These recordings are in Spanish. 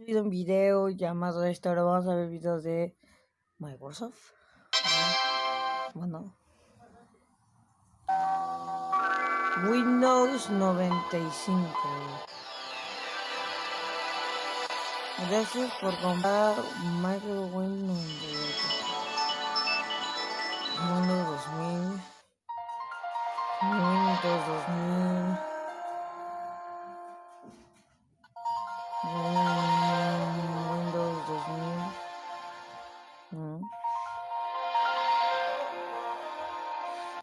subido un video llamado esto. Ahora vamos a ver videos de Microsoft. Bueno, Windows 95. Gracias por comprar Microsoft Windows 98. Windows 2000. Windows 2000. Windows 2000.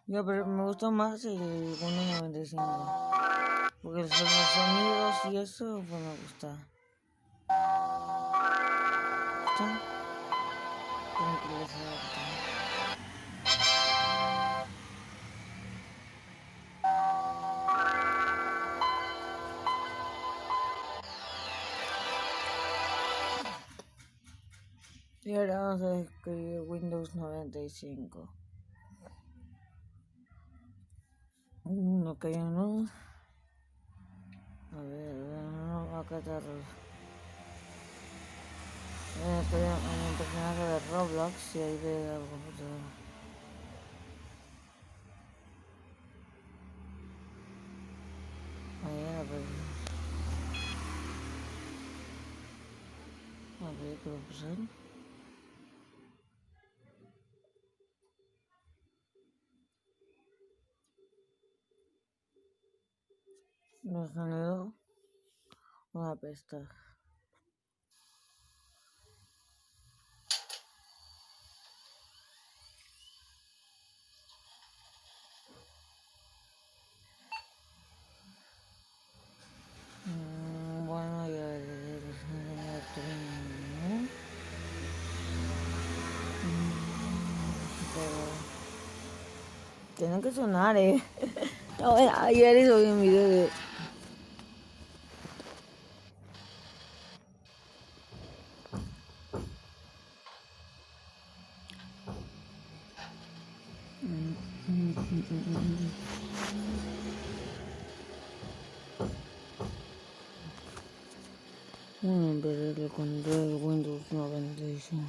Yo, pero me gustó más el Windows 95. Porque son los sonidos y eso, pues me gusta. ¿Está? Y ahora vamos a escribir Windows 95. No cayó, ¿no? A ver, no, acá está. Estoy en el personaje de Roblox y ahí veo algo. Ahí a ver. A ver, ¿qué va a pasar? Me generó una pesta. Bueno, ya pero tienen que sonar, No, ayer subí un video de... Pero le encontré el Windows 95.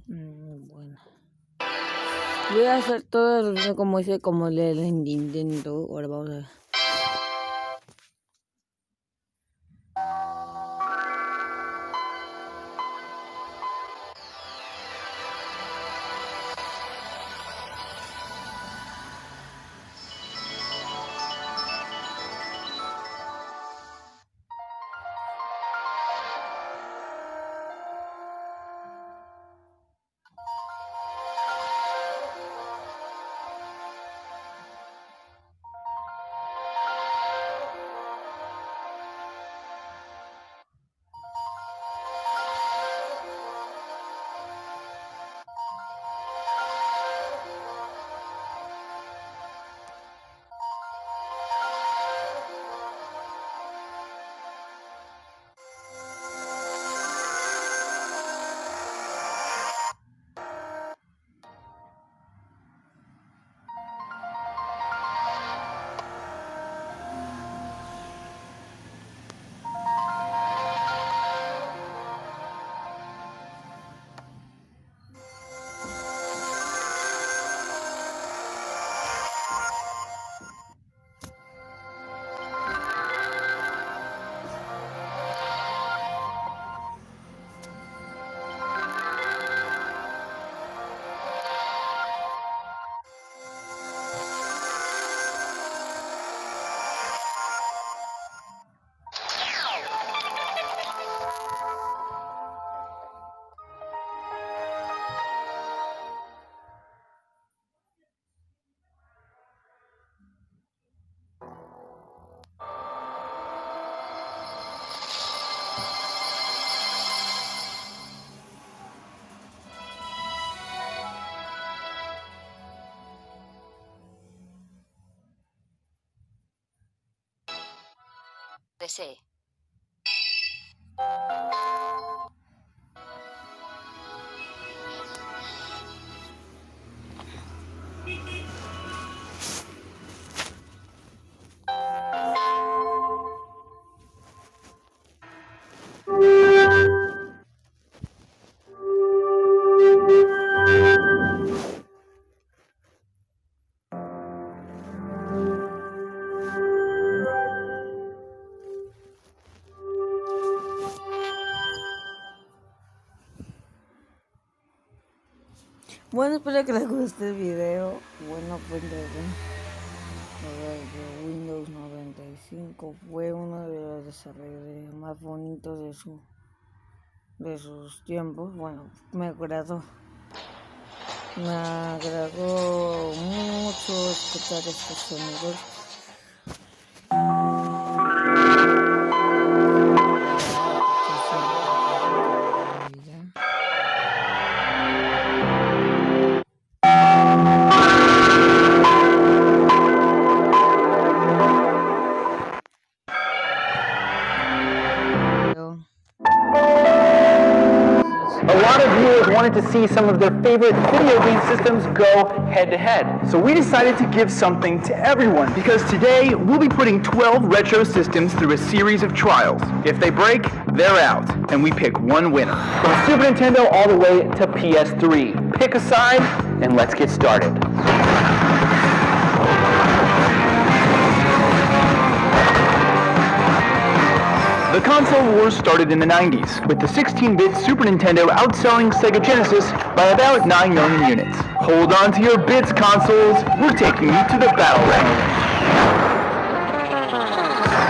Bueno. Voy a hacer todo como hice como el Nintendo. Ahora vamos a ver. PC. Bueno, espero que les guste el video. Bueno, pues de Windows 95 fue uno de los desarrolladores más bonitos de sus tiempos. Bueno, me agradó mucho escuchar estos sonidos. Wanted to see some of their favorite video game systems go head-to-head. So we decided to give something to everyone, because today we'll be putting 12 retro systems through a series of trials. If they break, they're out, and we pick one winner. From Super Nintendo all the way to PS3. Pick a side, and let's get started. The console wars started in the 90s, with the 16-bit Super Nintendo outselling Sega Genesis by about 9 million units. Hold on to your bits, consoles. We're taking you to the battle range.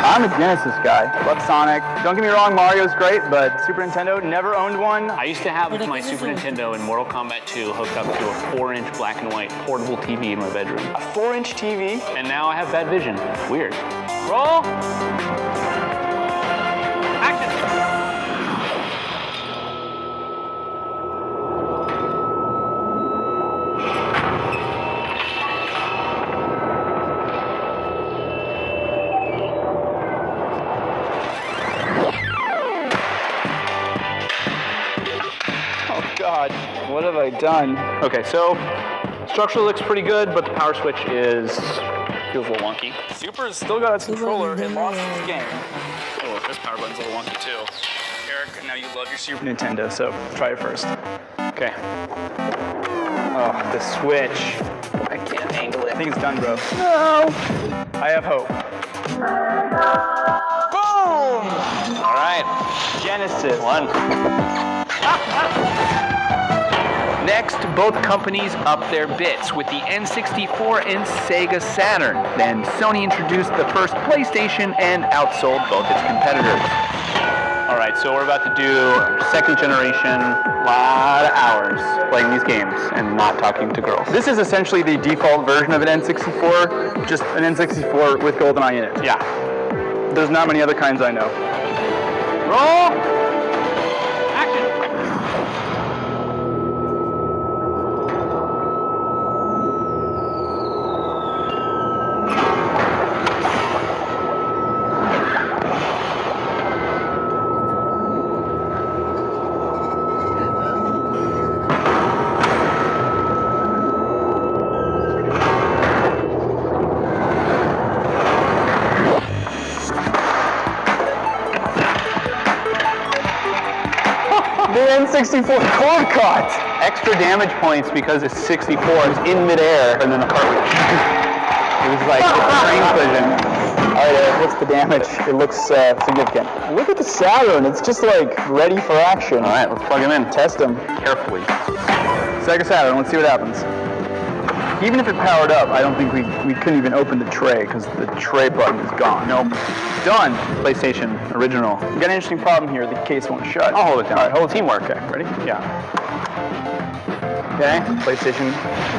I'm a Genesis guy. Love Sonic. Don't get me wrong, Mario's great, but Super Nintendo, never owned one. I used to have my Super Nintendo in Mortal Kombat 2 hooked up to a 4-inch black and white portable TV in my bedroom. A 4-inch TV? And now I have bad vision. Weird. Roll! God, what have I done? Okay, so structure looks pretty good, but the power switch feels a little wonky. Super's still got its controller and lost its game. Oh, this power button's a little wonky too. Eric, now you love your Super Nintendo, so try it first. Okay. Oh, the switch. I can't angle it. I think it's done, bro. No! I have hope. Boom! All right, Genesis. One. Next, both companies upped their bits with the N64 and Sega Saturn. Then Sony introduced the first PlayStation and outsold both its competitors. All right, so we're about to do second generation, lot of hours playing these games and not talking to girls. This is essentially the default version of an N64, just an N64 with GoldenEye in it. Yeah. There's not many other kinds I know. Roll! N64 cord caught. Extra damage points because it's 64. It's in midair and then the cartridge. It was like a train collision. All right, Eric, what's the damage? It looks significant. Look at the Saturn. It's just like ready for action. All right, let's plug him in. Test him carefully. Sega Saturn. Let's see what happens. Even if it powered up, I don't think we couldn't even open the tray because the tray button is gone. Nope. Done. PlayStation original. We got an interesting problem here. The case won't shut. I'll hold it down. All right, hold teamwork. Okay, ready? Yeah. Okay, PlayStation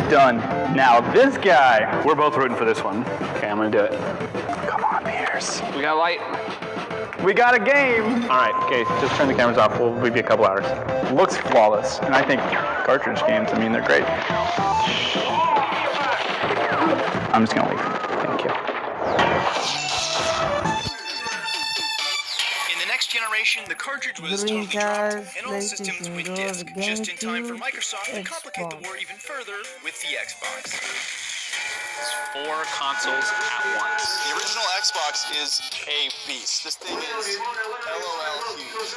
done. Now this guy. We're both rooting for this one. Okay, I'm gonna do it. Come on, Pierce. We got light. We got a game. All right, okay, just turn the cameras off. We'll give you a couple hours. Looks flawless, and I think cartridge games, I mean, they're great. I'm just gonna leave. Thank you. In the next generation, the cartridge was totally dropped, and all systems went disc, just in time for Microsoft to complicate the war even further with the Xbox. It's 4 consoles at once. The original Xbox is a beast. This thing is LOL huge.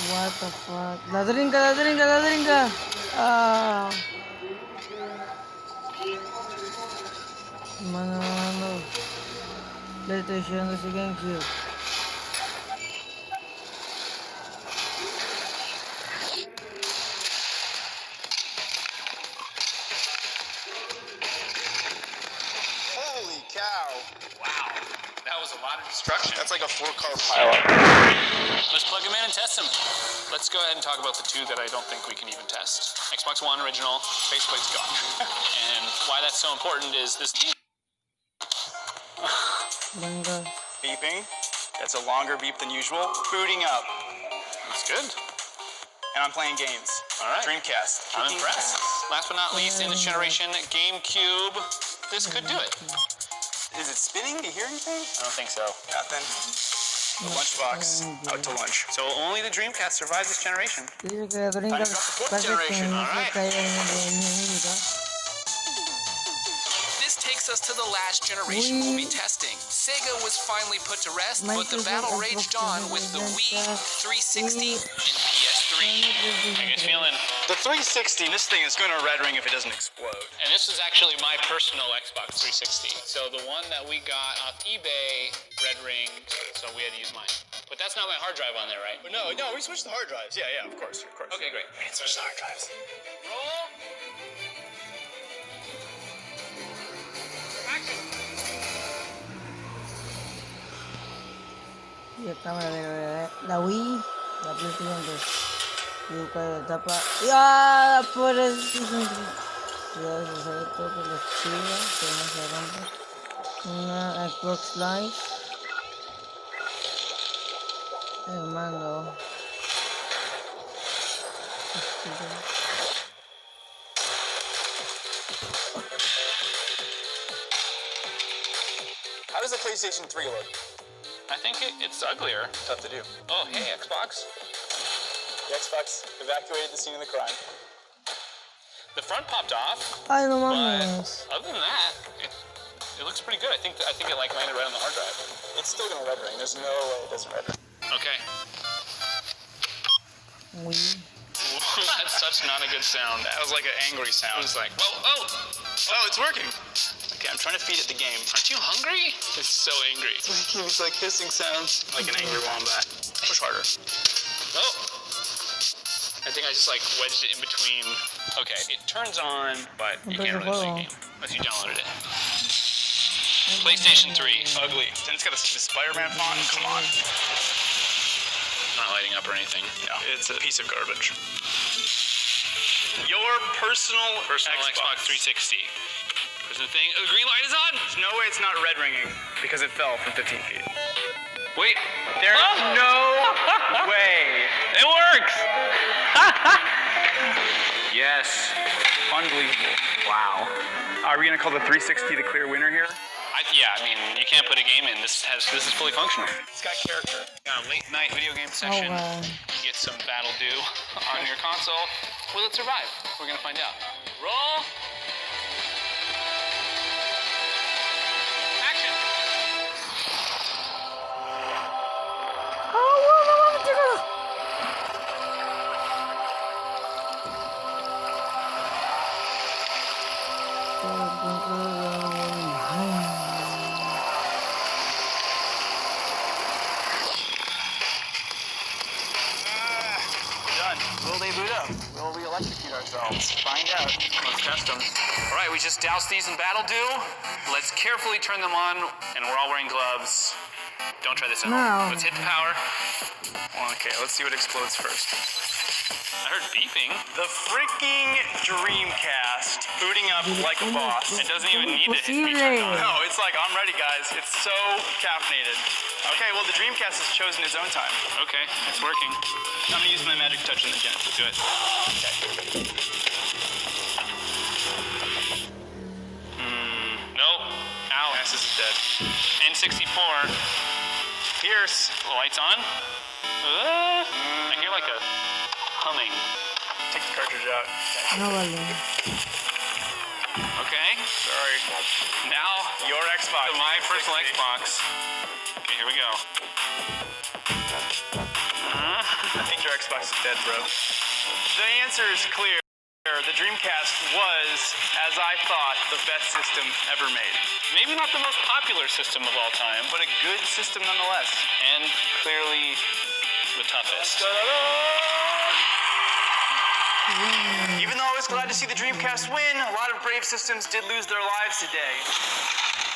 What the fuck? La drinka. Ah. mano. PlayStation vs GameCube. Holy cow. Wow, that was a lot of destruction. That's like a 4-car pileup. Let's plug them in and test them. Let's go ahead and talk about the two that I don't think we can even test. Xbox One original, faceplate's gone. And why that's so important is this Venga. Beeping. That's a longer beep than usual. Booting up. That's good. And I'm playing games. All right. Dreamcast. I'm impressed. Last but not least, in this generation, GameCube. This could do it. Is it spinning? Do you hear anything? I don't think so. Nothing. The lunchbox. Out to lunch. So only the Dreamcast survived this generation. Dice que Dreamcast parece que no se cae en el enemigo. This takes us to the last generation we'll be testing. Sega was finally put to rest, but the battle raged on with the Wii, 360, and PS3. How you guys feeling? The 360, this thing is going to red ring if it doesn't explode. And this is actually my personal Xbox 360. So the one that we got off eBay, red ringed, so we had to use mine. But that's not my hard drive on there, right? But no, we switched the hard drives. Yeah, of course. Okay, great. We switched the hard drives. Roll. Action. Y acá me ve la Wii, la PlayStation 2. Y busca la tapa. ¡Ya! Por eso. Ya se ve todo por los chivos, que no se rompe. Una Xbox Live. El mando. How does the PlayStation 3 look? I think it's uglier. Tough to do. Oh, hey, Xbox. The Xbox evacuated the scene of the crime. The front popped off, Ay, no but mames. other than that, it looks pretty good. I think it like landed right on the hard drive. It's still going to red ring. There's no way it doesn't red ring. Okay. Wii. That's such not a good sound. That was like an angry sound. It was like, oh, it's working. Okay, I'm trying to feed it the game. Aren't you hungry? It's so angry. It's like hissing sounds. Like an angry wombat. Push harder. Oh! I think I just like wedged it in between. Okay, it turns on, but you can't really play a game unless you downloaded it. PlayStation 3. Ugly. And it's got a Spider-Man font. Come on. Not lighting up or anything. No, it's a piece of garbage. Your personal Xbox 360. There's the thing. Oh, the green light is on! There's no way it's not red ringing because it fell from 15 feet. Wait. There's no way. It works! Yes. Unbelievable. Wow. Are we going to call the 360 the clear winner here? Yeah, I mean, you can't put a game in. This is fully functional. It's got character. Late night video game session. wow. You get some Battle Do on your console. Will it survive? We're gonna find out. Roll. Action. Done. Will they boot up? Will we electrocute ourselves? Find out. Let's test them. All right, we just doused these in Battle Do. Let's carefully turn them on, and we're all wearing gloves. Don't try this at No. home. Let's hit the power. Okay, let's see what explodes first. I heard beeping. The freaking Dreamcast booting up like a boss. It doesn't even need to hit me turn on. No, it's like, I'm ready, guys. It's so caffeinated. Okay, well, the Dreamcast has chosen its own time. Okay, it's working. I'm gonna use my magic touch on the gen. Do it. Nope. Ow. This is dead. N64. Pierce. The lights on. I hear like a humming. Take the cartridge out. No vale. Okay. Sorry. Now, Your Xbox. my personal Xbox. Okay, here we go. I think your Xbox is dead, bro. The answer is clear. the Dreamcast was, as I thought, the best system ever made. Maybe not the most popular system of all time, But a good system nonetheless. and clearly the toughest. Even though I was glad to see the Dreamcast win, a lot of brave systems did lose their lives today.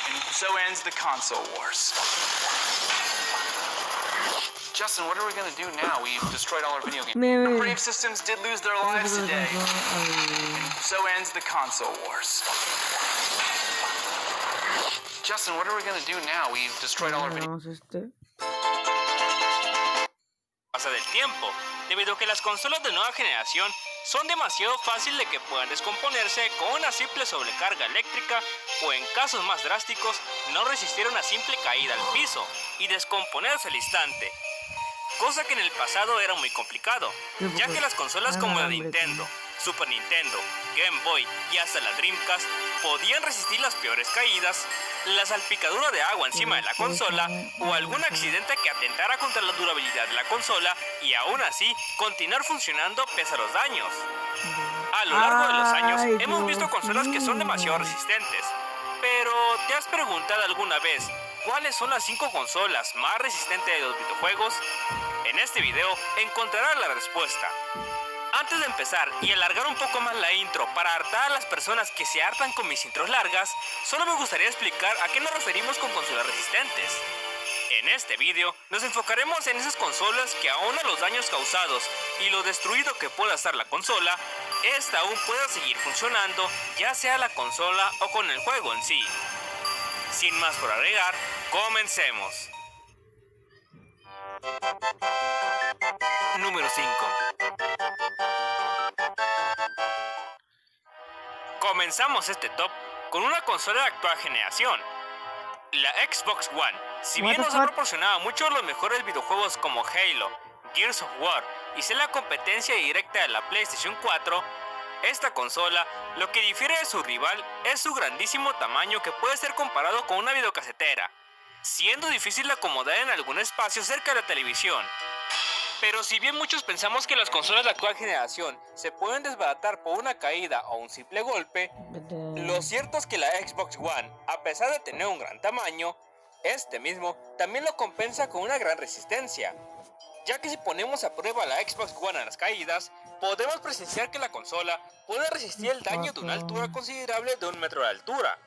And so ends the console wars. Justin, what are we gonna do now? We've destroyed all our video games. Mira, Brave systems did lose their lives today. So ends the console wars. Justin, what are we gonna do now? We've destroyed all our video vamos Pasa del tiempo, debido a que las consolas de nueva generación son demasiado fáciles de que puedan descomponerse con una simple sobrecarga eléctrica o en casos más drásticos no resistir una simple caída al piso y descomponerse al instante. Cosa que en el pasado era muy complicado, ya que las consolas como la Nintendo, Super Nintendo, Game Boy y hasta la Dreamcast podían resistir las peores caídas, la salpicadura de agua encima de la consola o algún accidente que atentara contra la durabilidad de la consola y aún así continuar funcionando pese a los daños. A lo largo de los años hemos visto consolas que son demasiado resistentes, pero ¿te has preguntado alguna vez cuáles son las 5 consolas más resistentes de los videojuegos? En este video encontrarás la respuesta. Antes de empezar y alargar un poco más la intro para hartar a las personas que se hartan con mis intros largas, solo me gustaría explicar a qué nos referimos con consolas resistentes. En este video nos enfocaremos en esas consolas que aún a los daños causados y lo destruido que pueda estar la consola, esta aún pueda seguir funcionando, ya sea la consola o con el juego en sí. Sin más por agregar, comencemos. Número 5. Comenzamos este top con una consola de actual generación, la Xbox One. Si bien nos ha proporcionado muchos de los mejores videojuegos como Halo, Gears of War y ser la competencia directa de la PlayStation 4, esta consola, lo que difiere de su rival es su grandísimo tamaño que puede ser comparado con una videocasetera, siendo difícil de acomodar en algún espacio cerca de la televisión. Pero si bien muchos pensamos que las consolas de actual generación se pueden desbaratar por una caída o un simple golpe, lo cierto es que la Xbox One, a pesar de tener un gran tamaño, este mismo también lo compensa con una gran resistencia, ya que si ponemos a prueba la Xbox One a las caídas, podemos presenciar que la consola puede resistir el daño de una altura considerable de 1 metro de altura.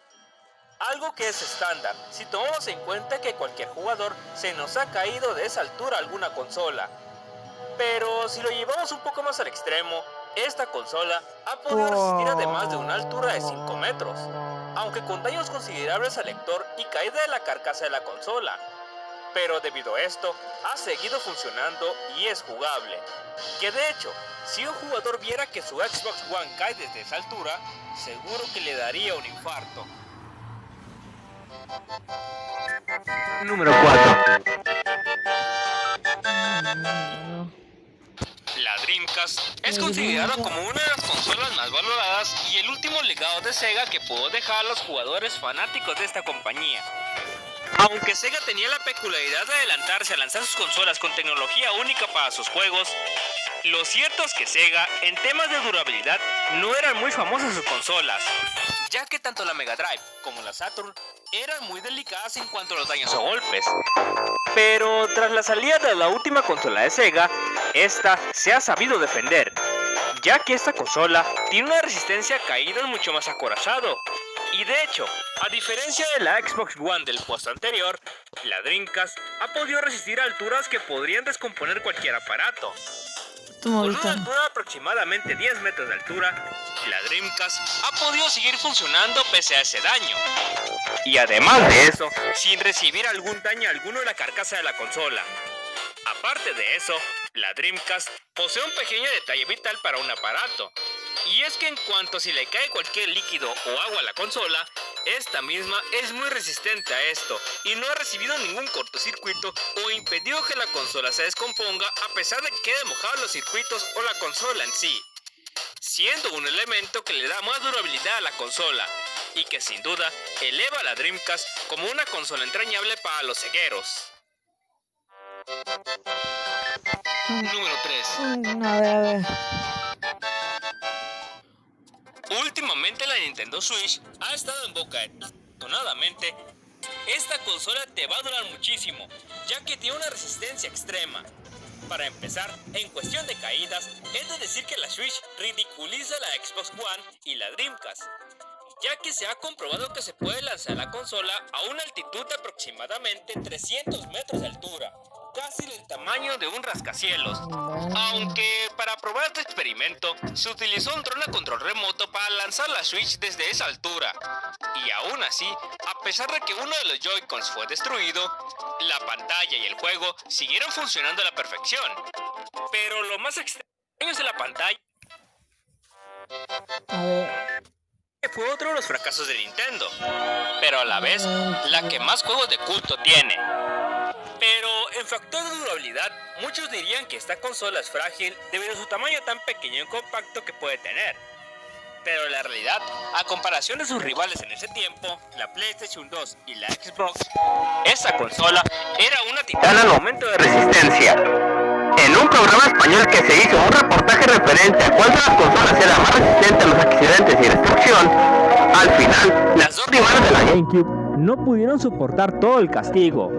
Algo que es estándar si tomamos en cuenta que cualquier jugador se nos ha caído de esa altura a alguna consola. Pero si lo llevamos un poco más al extremo, esta consola ha podido resistir además de una altura de 5 metros, aunque con daños considerables al lector y caída de la carcasa de la consola. Pero debido a esto, ha seguido funcionando y es jugable. Que de hecho, si un jugador viera que su Xbox One cae desde esa altura, seguro que le daría un infarto. Número 4. La Dreamcast es considerada como una de las consolas más valoradas y el último legado de Sega que pudo dejar a los jugadores fanáticos de esta compañía. Aunque Sega tenía la peculiaridad de adelantarse a lanzar sus consolas con tecnología única para sus juegos, lo cierto es que Sega, en temas de durabilidad, no eran muy famosas sus consolas, ya que tanto la Mega Drive como la Saturn eran muy delicadas en cuanto a los daños o golpes. Pero tras la salida de la última consola de Sega, esta se ha sabido defender, ya que esta consola tiene una resistencia a caídas mucho más acorazado. Y de hecho, a diferencia de la Xbox One del puesto anterior, la Dreamcast ha podido resistir a alturas que podrían descomponer cualquier aparato. Con una altura de aproximadamente 10 metros de altura, la Dreamcast ha podido seguir funcionando pese a ese daño. Y además de eso, sin recibir algún daño alguno de la carcasa de la consola. Aparte de eso, la Dreamcast posee un pequeño detalle vital para un aparato. Y es que en cuanto si le cae cualquier líquido o agua a la consola, esta misma es muy resistente a esto y no ha recibido ningún cortocircuito o impedido que la consola se descomponga a pesar de que queden mojados los circuitos o la consola en sí, siendo un elemento que le da más durabilidad a la consola y que sin duda eleva a la Dreamcast como una consola entrañable para los cegueros. Número 3. A ver. Últimamente la Nintendo Switch ha estado en boca de todos. Afortunadamente, esta consola te va a durar muchísimo, ya que tiene una resistencia extrema. Para empezar, en cuestión de caídas, es de decir que la Switch ridiculiza la Xbox One y la Dreamcast, ya que se ha comprobado que se puede lanzar la consola a una altitud de aproximadamente 300 metros de altura, casi del tamaño de un rascacielos. Aunque para probar este experimento, se utilizó un dron a control remoto para lanzar la Switch desde esa altura. Y aún así, a pesar de que uno de los Joy-Cons fue destruido, la pantalla y el juego siguieron funcionando a la perfección. Pero lo más extraño es la pantalla. A ver. Fue otro de los fracasos de Nintendo, pero a la vez la que más juegos de culto tiene. Pero en factor de durabilidad, muchos dirían que esta consola es frágil debido a su tamaño tan pequeño y compacto que puede tener. Pero la realidad, a comparación de sus rivales en ese tiempo, la PlayStation 2 y la Xbox, esta consola era una titana al momento de resistencia. En un programa español que se hizo un reportaje referente a cuál de las consolas era más resistente a los accidentes y destrucción, al final, las dos rivales de la GameCube no pudieron soportar todo el castigo.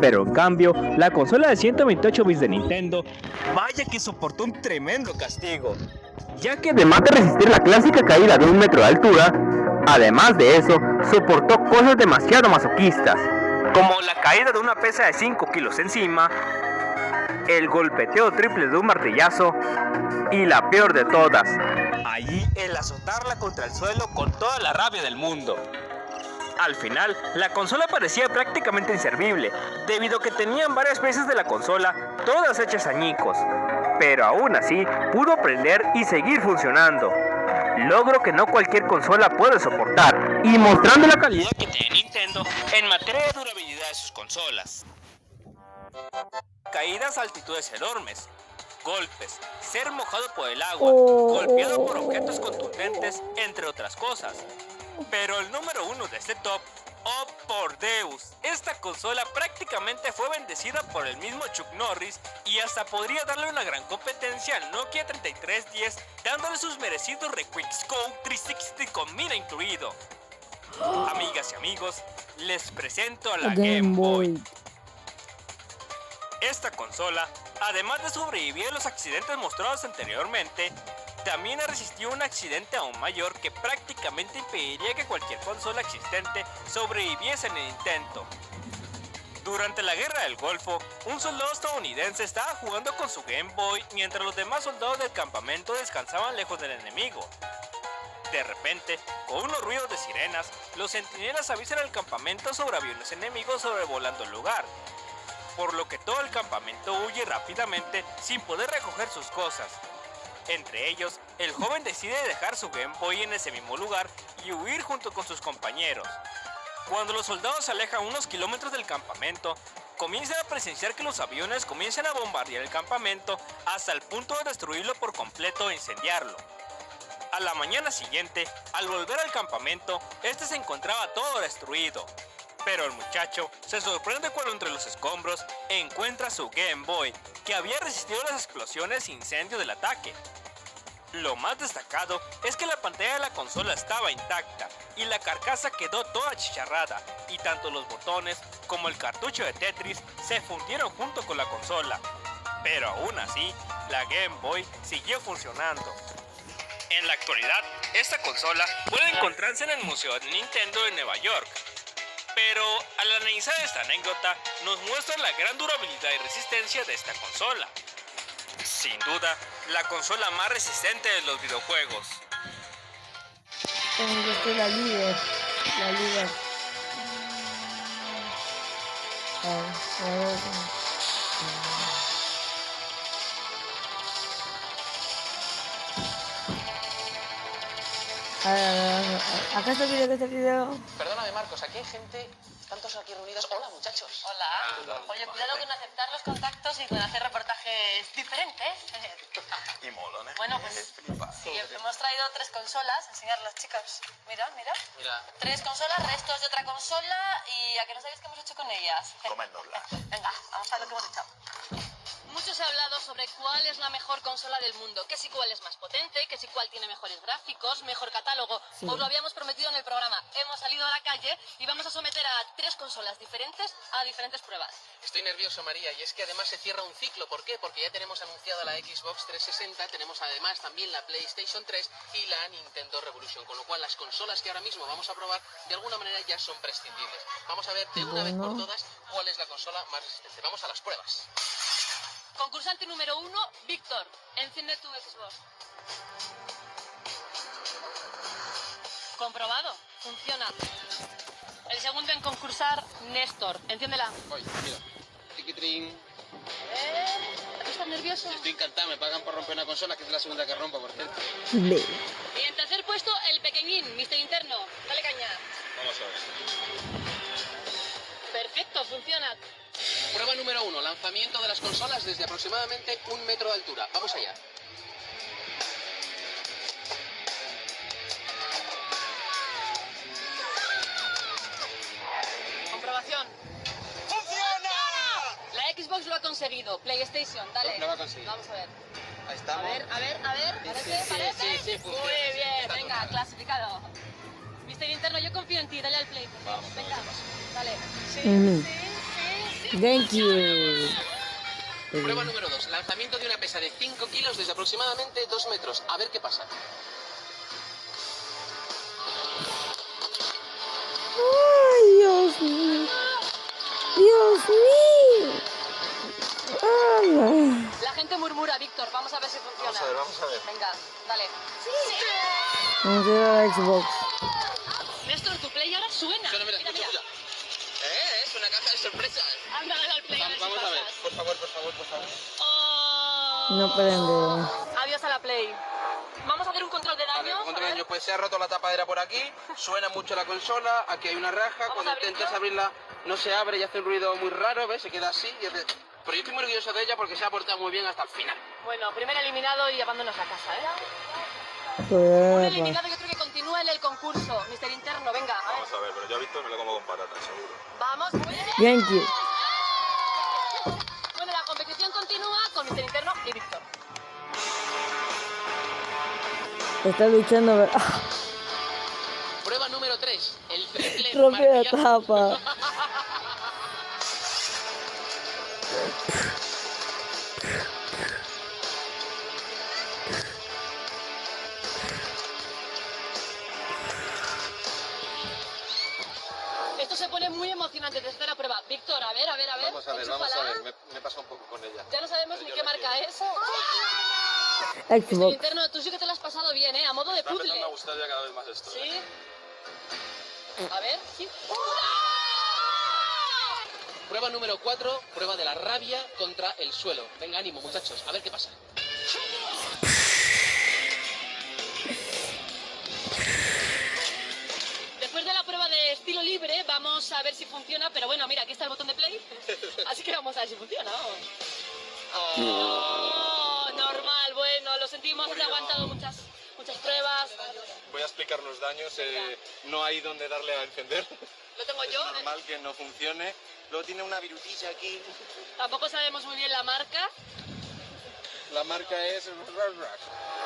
Pero en cambio, la consola de 128 bits de Nintendo, vaya que soportó un tremendo castigo, ya que además de resistir la clásica caída de 1 metro de altura, además de eso, soportó cosas demasiado masoquistas, como la caída de una pesa de 5 kilos encima, el golpeteo triple de un martillazo y la peor de todas, allí el azotarla contra el suelo con toda la rabia del mundo. Al final, la consola parecía prácticamente inservible, debido a que tenían varias piezas de la consola, todas hechas añicos, pero aún así pudo prender y seguir funcionando, logro que no cualquier consola puede soportar, y mostrando la calidad que tiene Nintendo en materia de durabilidad de sus consolas. Caídas a altitudes enormes, golpes, ser mojado por el agua, golpeado por objetos contundentes, entre otras cosas. Pero el número uno de este top, oh por Deus, esta consola prácticamente fue bendecida por el mismo Chuck Norris y hasta podría darle una gran competencia al Nokia 3310, dándole sus merecidos Requickscope 360 con mira incluido. Amigas y amigos, les presento a la Game Boy. Esta consola, además de sobrevivir a los accidentes mostrados anteriormente, también ha resistido un accidente aún mayor que prácticamente impediría que cualquier consola existente sobreviviese en el intento. Durante la Guerra del Golfo, un soldado estadounidense estaba jugando con su Game Boy mientras los demás soldados del campamento descansaban lejos del enemigo. De repente, con unos ruidos de sirenas, los centinelas avisan al campamento sobre aviones enemigos sobrevolando el lugar, por lo que todo el campamento huye rápidamente sin poder recoger sus cosas. Entre ellos, el joven decide dejar su Game Boy en ese mismo lugar y huir junto con sus compañeros. Cuando los soldados se alejan unos kilómetros del campamento, comienzan a presenciar que los aviones comienzan a bombardear el campamento hasta el punto de destruirlo por completo e incendiarlo. A la mañana siguiente, al volver al campamento, este se encontraba todo destruido. Pero el muchacho se sorprende cuando entre los escombros encuentra su Game Boy, que había resistido las explosiones e incendios del ataque. Lo más destacado es que la pantalla de la consola estaba intacta y la carcasa quedó toda achicharrada, y tanto los botones como el cartucho de Tetris se fundieron junto con la consola. Pero aún así, la Game Boy siguió funcionando. En la actualidad, esta consola puede encontrarse en el Museo de Nintendo de Nueva York. Pero al analizar esta anécdota, nos muestra la gran durabilidad y resistencia de esta consola. Sin duda, la consola más resistente de los videojuegos. Yo estoy la líder. Acá está el video, Perdóname, Marcos, aquí hay gente, tantos aquí reunidos. Hola, muchachos. Hola. Oye, cuidado con aceptar los contactos y con hacer reportajes diferentes. Y molones. Bueno, pues sí, hemos traído 3 consolas, enseñar a los chicos. Mira. Mira. 3 consolas, restos de otra consola y a que no sabéis qué hemos hecho con ellas. Comérnoslas. Venga, vamos a ver lo que hemos hecho. Mucho se ha hablado sobre sobre cuál es la mejor consola del mundo. Que si cuál es más potente, que si cuál tiene mejores gráficos, mejor catálogo. Sí. Os lo habíamos prometido en el programa. Hemos salido a la calle y vamos a someter a 3 consolas diferentes a diferentes pruebas. Estoy nervioso, María, y es que además se cierra un ciclo. ¿Por qué? Porque ya tenemos anunciada la Xbox 360, tenemos además también la PlayStation 3 y la Nintendo Revolution, con lo cual las consolas que ahora mismo vamos a probar de alguna manera ya son prescindibles. Vamos a ver de una vez por todas cuál es la consola más resistente. Vamos a las pruebas. Concursante número 1, Víctor. Enciende tu Xbox. Comprobado. Funciona. El segundo en concursar, Néstor. Enciéndela. Voy, mira. Tiquitrín. ¿Estás nervioso? Estoy encantado, me pagan por romper una consola, que es la segunda que rompo, por cierto. Y en tercer puesto, el pequeñín, Mister Interno. Dale caña. Vamos a ver. Perfecto, funciona. Prueba número 1, lanzamiento de las consolas desde aproximadamente 1 metro de altura. Vamos allá. Comprobación. ¡Funciona! La Xbox lo ha conseguido. PlayStation, dale. Lo va a conseguir. Vamos a ver. Ahí A estamos. ver. ¿Parece? sí, ¿Parece? sí, funciona. Muy bien, Está venga, total. clasificado. Mister Interno, yo confío en ti, dale al play. por favor. Vamos, Venga, dale. Sí, Ujú. sí. Thank you. Prueba número 2, lanzamiento de una pesa de 5 kilos desde aproximadamente 2 metros. A ver qué pasa. Ay, Dios mío. Dios mío. Ay, ay. La gente murmura, Víctor, vamos a ver si funciona. vamos a ver. Venga, dale. Vamos a ir a la Xbox. Néstor, tu play ahora suena. Mira, Mira, mira. escucha. Es una caja de sorpresas. Anda, dale al play. Vamos a ver, pasas. por favor. Oh. No prende. Adiós a la play. Vamos a hacer un control de daños. Contra a ver. daño, pues se ha roto la tapadera por aquí, suena mucho la consola, aquí hay una raja, Vamos cuando a abrirlo. intentas abrirla no se abre y hace un ruido muy raro, ¿ves? Se queda así. Pero yo estoy muy orgulloso de ella porque se ha portado muy bien hasta el final. Bueno, primer eliminado y abandonas la casa, ¿eh? Un Pues, eliminado yo creo que continúa en el concurso. Mister Interno, venga. A ver. Vamos a ver, pero yo a Víctor me lo como con patatas, seguro. Vamos, muy bien. thank you. Bueno, la competición continúa con Mister Interno y Víctor. Está luchando. Prueba número 3, el triple Rompe la martillazo. tapa. Esto se pone muy emocionante. Tercera prueba. Víctor, a ver. Vamos a ver, Enchúfala. me pasa un poco con ella. Ya no sabemos ni qué marca es. Mister Xbox. Interno, tú sí que te lo has pasado bien, ¿eh? A modo de puzzle. gustar ya cada vez más esto. ¿Sí? A ver. Sí. Prueba número 4, prueba de la rabia contra el suelo. Venga, ánimo, muchachos, a ver qué pasa. Después de la prueba de estilo libre, vamos a ver si funciona. Pero bueno, mira, aquí está el botón de play. Así que vamos a ver si funciona. Vamos. Oh, normal, bueno, lo sentimos, has aguantado muchas pruebas. Voy a explicar los daños. No hay donde darle a encender. Lo tengo yo. Es normal que no funcione. Luego tiene una virutilla aquí. Tampoco sabemos muy bien la marca. La marca es...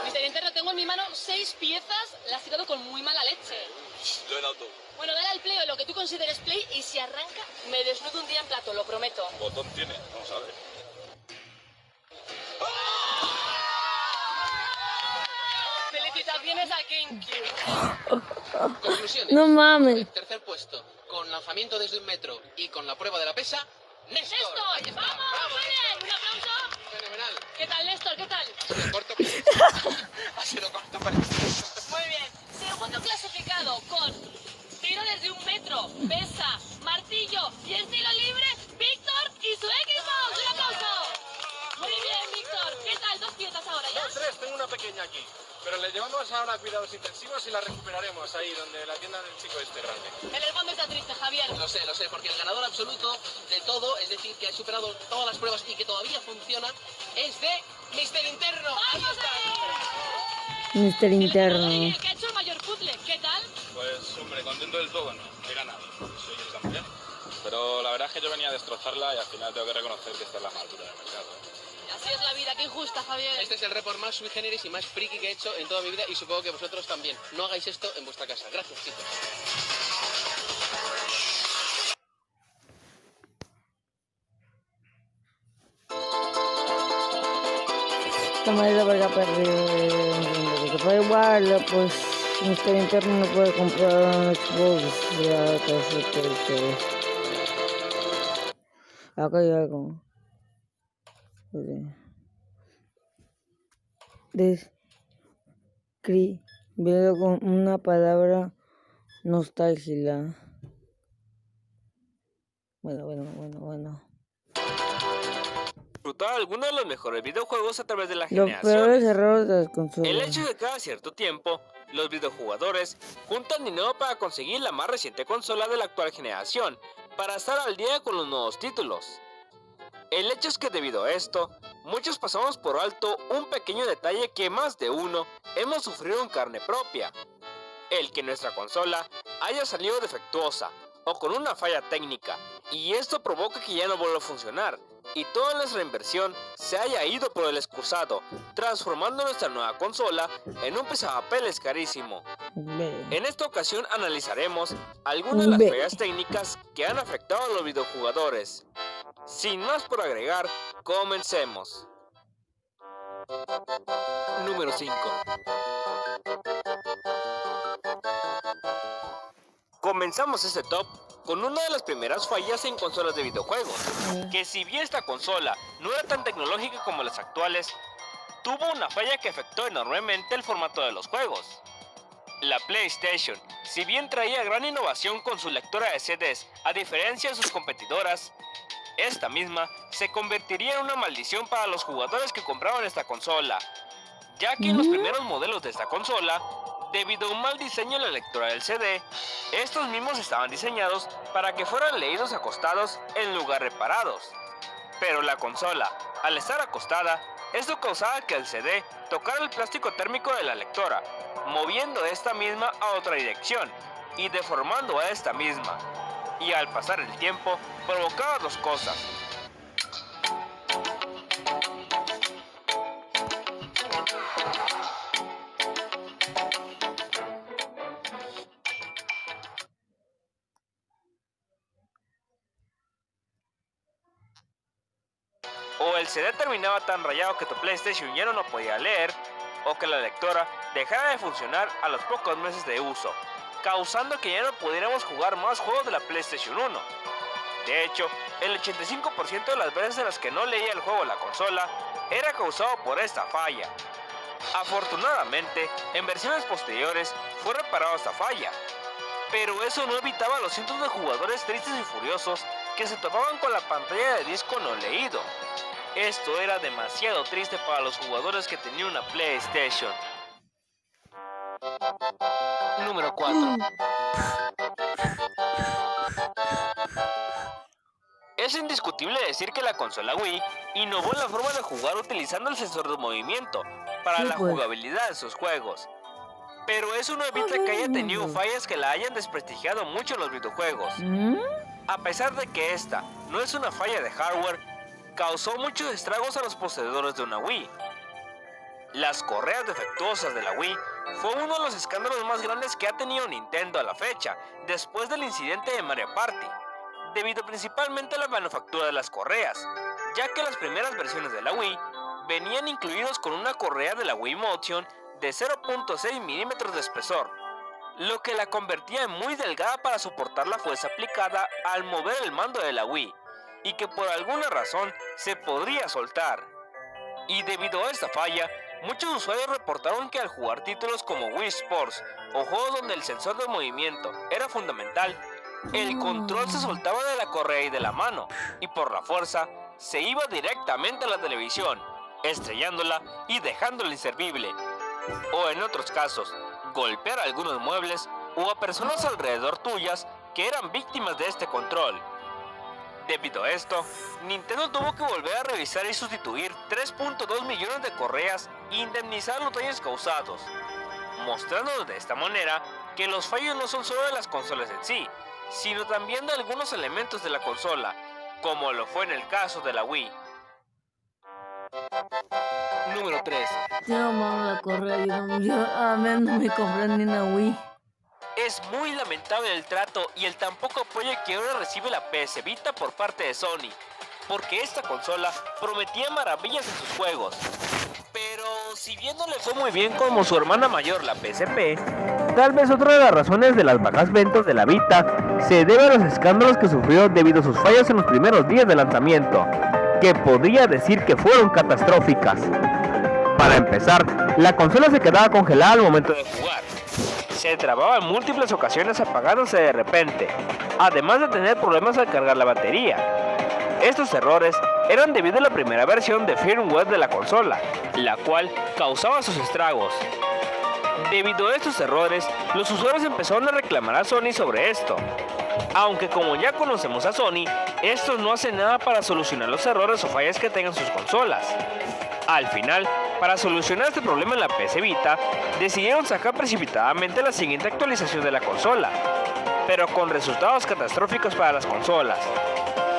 Mister Interno, tengo en mi mano 6 piezas. Las he tirado con muy mala leche. Lo he dado todo. Bueno, dale al play o lo que tú consideres play y si arranca, me desnudo un día en plato, lo prometo. Botón tiene. Vamos a ver. Felicitaciones a GameCube. Conclusiones. No mames. Tercer puesto, con lanzamiento desde 1 metro y con la prueba de la pesa, Néstor. Ahí ¡Néstor! está. ¡Vamos! Bravo, ¡Muy bien! ¡Un aplauso! Fenomenal. ¿Qué tal, Néstor? ¿Qué tal? Ha sido corto, ha sido corto, pero... Muy bien. Segundo clasificado con tiro desde 1 metro, pesa, martillo y estilo libre, Víctor y su Xbox. ¡Un aplauso! Muy bien, Víctor. ¿Qué tal? 2 piezas ahora ya. 3, tengo una pequeña aquí. Pero le llevamos ahora a cuidados intensivos y la recuperaremos ahí, donde la tienda del chico este grande. En el fondo está triste, Javier. Lo sé, porque el ganador absoluto de todo, es decir, que ha superado todas las pruebas y que todavía funciona, es de Mister Interno. Ahí ¡Vamos está. ahí! Mister El Interno. ganador y el que ha hecho el mayor puzzle. ¿Qué tal? Pues, hombre, contento del todo, no. He ganado. Soy el campeón. Pero la verdad es que yo venía a destrozarla y al final tengo que reconocer que esta es la más dura del mercado. Así es la vida, qué injusta, Javier. Este es el report más sui generis y más friki que he hecho en toda mi vida y supongo que vosotros también. No hagáis esto en vuestra casa. Gracias, chicos. Esta manera para perder. Que fue igual, pues nuestro interno no puede comprar un Xbox ya casi porque acá hay algo. Describido con una palabra nostalgia. Bueno. Disfrutar algunos de los mejores videojuegos a través de la Los generación. peores errores de las consolas. El hecho de que cada cierto tiempo, los videojugadores juntan dinero para conseguir la más reciente consola de la actual generación, para estar al día con los nuevos títulos. El hecho es que debido a esto, muchos pasamos por alto un pequeño detalle que más de uno hemos sufrido en carne propia. El que nuestra consola haya salido defectuosa o con una falla técnica, y esto provoca que ya no vuelva a funcionar, y toda nuestra inversión se haya ido por el excusado, transformando nuestra nueva consola en un pesapapeles carísimo. En esta ocasión analizaremos algunas de las fallas técnicas que han afectado a los videojugadores. Sin más por agregar, comencemos. Número 5. Comenzamos este top con una de las primeras fallas en consolas de videojuegos, que si bien esta consola no era tan tecnológica como las actuales, tuvo una falla que afectó enormemente el formato de los juegos. La PlayStation, si bien traía gran innovación con su lectora de CDs, a diferencia de sus competidoras, esta misma se convertiría en una maldición para los jugadores que compraban esta consola, ya que en los primeros modelos de esta consola, debido a un mal diseño en la lectora del CD, estos mismos estaban diseñados para que fueran leídos acostados en lugar de parados. Pero la consola, al estar acostada, esto causaba que el CD tocara el plástico térmico de la lectora, moviendo esta misma a otra dirección y deformando a esta misma. Y al pasar el tiempo, provocaba dos cosas. O el CD terminaba tan rayado que tu PlayStation ya no lo podía leer, o que la lectora dejara de funcionar a los pocos meses de uso, causando que ya no pudiéramos jugar más juegos de la PlayStation 1. De hecho, el 85% de las veces en las que no leía el juego la consola era causado por esta falla. Afortunadamente, en versiones posteriores fue reparada esta falla, pero eso no evitaba a los cientos de jugadores tristes y furiosos que se topaban con la pantalla de disco no leído. Esto era demasiado triste para los jugadores que tenían una PlayStation. Número 4. Es indiscutible decir que la consola Wii innovó en la forma de jugar utilizando el sensor de movimiento para la jugabilidad de sus juegos. Pero eso no evita que haya tenido fallas que la hayan desprestigiado mucho en los videojuegos. A pesar de que esta no es una falla de hardware, causó muchos estragos a los poseedores de una Wii. Las correas defectuosas de la Wii fue uno de los escándalos más grandes que ha tenido Nintendo a la fecha, después del incidente de Mario Party, debido principalmente a la manufactura de las correas, ya que las primeras versiones de la Wii venían incluidos con una correa de la Wii Motion de 0.6 milímetros de espesor, lo que la convertía en muy delgada para soportar la fuerza aplicada al mover el mando de la Wii, y que por alguna razón se podría soltar. Y debido a esta falla, muchos usuarios reportaron que al jugar títulos como Wii Sports o juegos donde el sensor de movimiento era fundamental, el control se soltaba de la correa y de la mano, y por la fuerza se iba directamente a la televisión, estrellándola y dejándola inservible. O en otros casos, golpear algunos muebles o a personas alrededor tuyas que eran víctimas de este control. Debido a esto, Nintendo tuvo que volver a revisar y sustituir 3.2 millones de correas e indemnizar los daños causados, mostrándonos de esta manera que los fallos no son solo de las consolas en sí, sino también de algunos elementos de la consola, como lo fue en el caso de la Wii. Número 3. Yo no mamo la correa, a mí no me compré ni una Wii. Es muy lamentable el trato y el tan poco apoyo que ahora recibe la PS Vita por parte de Sony, porque esta consola prometía maravillas en sus juegos. Pero si bien no le fue muy bien como su hermana mayor, la PSP, tal vez otra de las razones de las bajas ventas de la Vita se debe a los escándalos que sufrió debido a sus fallas en los primeros días de lanzamiento, que podría decir que fueron catastróficas. Para empezar, la consola se quedaba congelada al momento de jugar. Se trababa en múltiples ocasiones apagándose de repente, además de tener problemas al cargar la batería. Estos errores eran debido a la primera versión de firmware de la consola, la cual causaba sus estragos. Debido a estos errores, los usuarios empezaron a reclamar a Sony sobre esto. Aunque como ya conocemos a Sony, estos no hacen nada para solucionar los errores o fallas que tengan sus consolas. Al final, para solucionar este problema en la PS Vita, decidieron sacar precipitadamente la siguiente actualización de la consola, pero con resultados catastróficos para las consolas.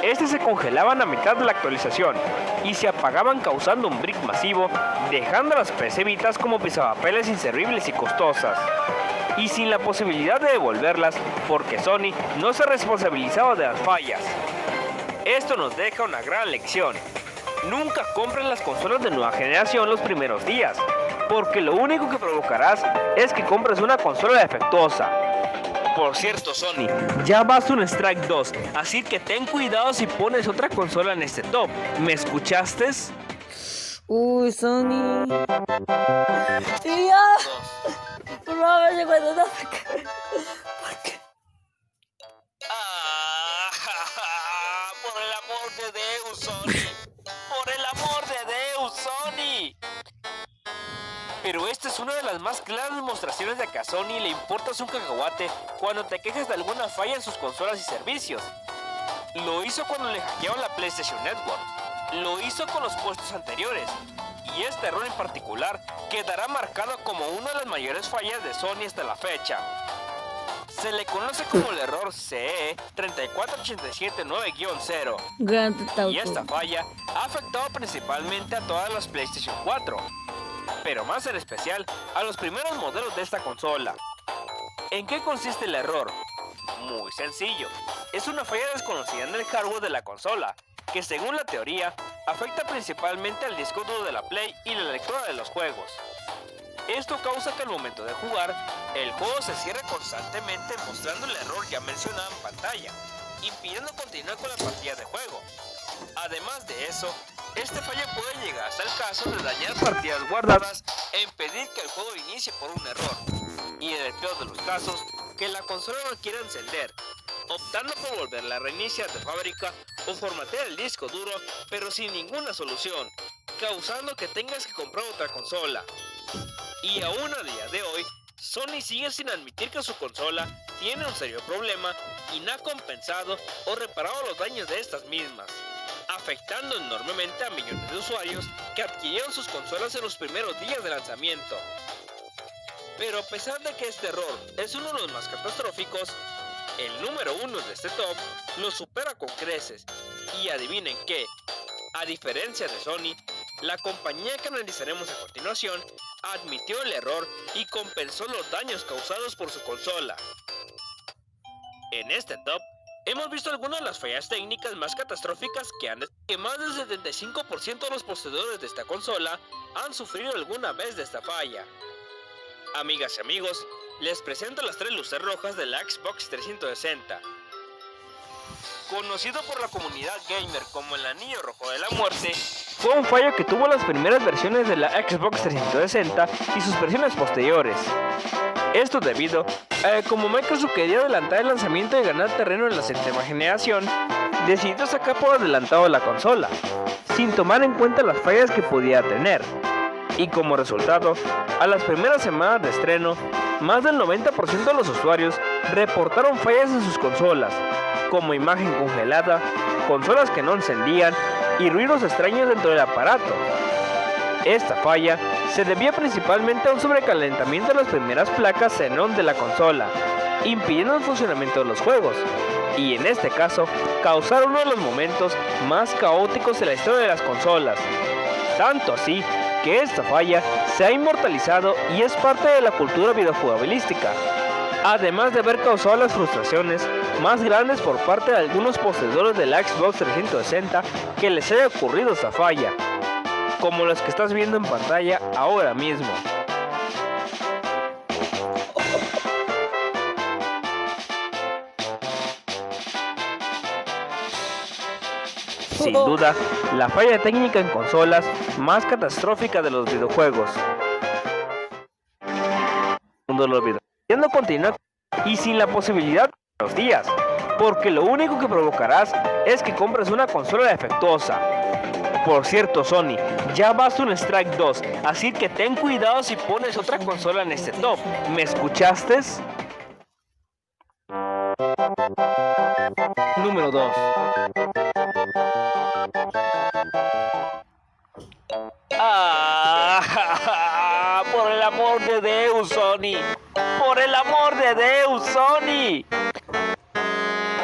Este se congelaban a mitad de la actualización y se apagaban causando un brick masivo, dejando a las PC Vitas como pisapapeles inservibles y costosas, y sin la posibilidad de devolverlas porque Sony no se responsabilizaba de las fallas. Esto nos deja una gran lección. Nunca compren las consolas de nueva generación los primeros días, porque lo único que provocarás es que compres una consola defectuosa. Por cierto, Sony, ya vas un Strike 2, así que ten cuidado si pones otra consola en este top. ¿Me escuchaste? Uy, Sony. Y ya. Por favor, llegó a ¿por qué? Por el amor de Deus, Sony. Por el amor de Deus, Sony. Pero esta es una de las más claras demostraciones de que a Sony le importas un cacahuate cuando te quejas de alguna falla en sus consolas y servicios. Lo hizo cuando le hackearon la PlayStation Network. Lo hizo con los puestos anteriores. Y este error en particular quedará marcado como una de las mayores fallas de Sony hasta la fecha. Se le conoce como el error CE 34879-0. Y esta falla ha afectado principalmente a todas las PlayStation 4. Pero más en especial a los primeros modelos de esta consola. ¿En qué consiste el error? Muy sencillo, es una falla desconocida en el hardware de la consola, que según la teoría, afecta principalmente al disco duro de la Play y la lectura de los juegos. Esto causa que al momento de jugar, el juego se cierre constantemente mostrando el error ya mencionado en pantalla, impidiendo continuar con la partida de juego. Además de eso, este fallo puede llegar hasta el caso de dañar partidas guardadas e impedir que el juego inicie por un error. Y en el peor de los casos, que la consola no quiera encender, optando por volverla a reiniciar de fábrica o formatear el disco duro, pero sin ninguna solución, causando que tengas que comprar otra consola. Y aún a día de hoy, Sony sigue sin admitir que su consola tiene un serio problema y no ha compensado o reparado los daños de estas mismas, afectando enormemente a millones de usuarios que adquirieron sus consolas en los primeros días de lanzamiento. Pero a pesar de que este error es uno de los más catastróficos, el número 1 de este top lo supera con creces. Y adivinen qué, a diferencia de Sony, la compañía que analizaremos a continuación admitió el error y compensó los daños causados por su consola. En este top, hemos visto algunas de las fallas técnicas más catastróficas que más del 75% de los poseedores de esta consola han sufrido alguna vez de esta falla. Amigas y amigos, les presento las 3 luces rojas de la Xbox 360. Conocido por la comunidad gamer como el anillo rojo de la muerte, fue un fallo que tuvo las primeras versiones de la Xbox 360 y sus versiones posteriores. Esto debido a que como Microsoft quería adelantar el lanzamiento y ganar terreno en la 7ª generación, decidió sacar por adelantado la consola, sin tomar en cuenta las fallas que podía tener. Y como resultado, a las primeras semanas de estreno, más del 90% de los usuarios reportaron fallas en sus consolas, como imagen congelada, consolas que no encendían y ruidos extraños dentro del aparato. Esta falla se debía principalmente a un sobrecalentamiento de las primeras placas Xenon de la consola, impidiendo el funcionamiento de los juegos, y en este caso, causar uno de los momentos más caóticos de la historia de las consolas. Tanto así que esta falla se ha inmortalizado y es parte de la cultura videojugabilística, además de haber causado las frustraciones más grandes por parte de algunos poseedores de la Xbox 360 que les haya ocurrido esta falla, como los que estás viendo en pantalla ahora mismo. Sin duda, la falla técnica en consolas más catastrófica de los videojuegos. Nintendo continúa y sin la posibilidad de los días, porque lo único que provocarás es que compres una consola defectuosa. Por cierto, Sony, ya vas un Strike 2, así que ten cuidado si pones otra consola en este top. ¿Me escuchaste? Número 2. Por el amor de Deus, Sony. Por el amor de Deus, Sony.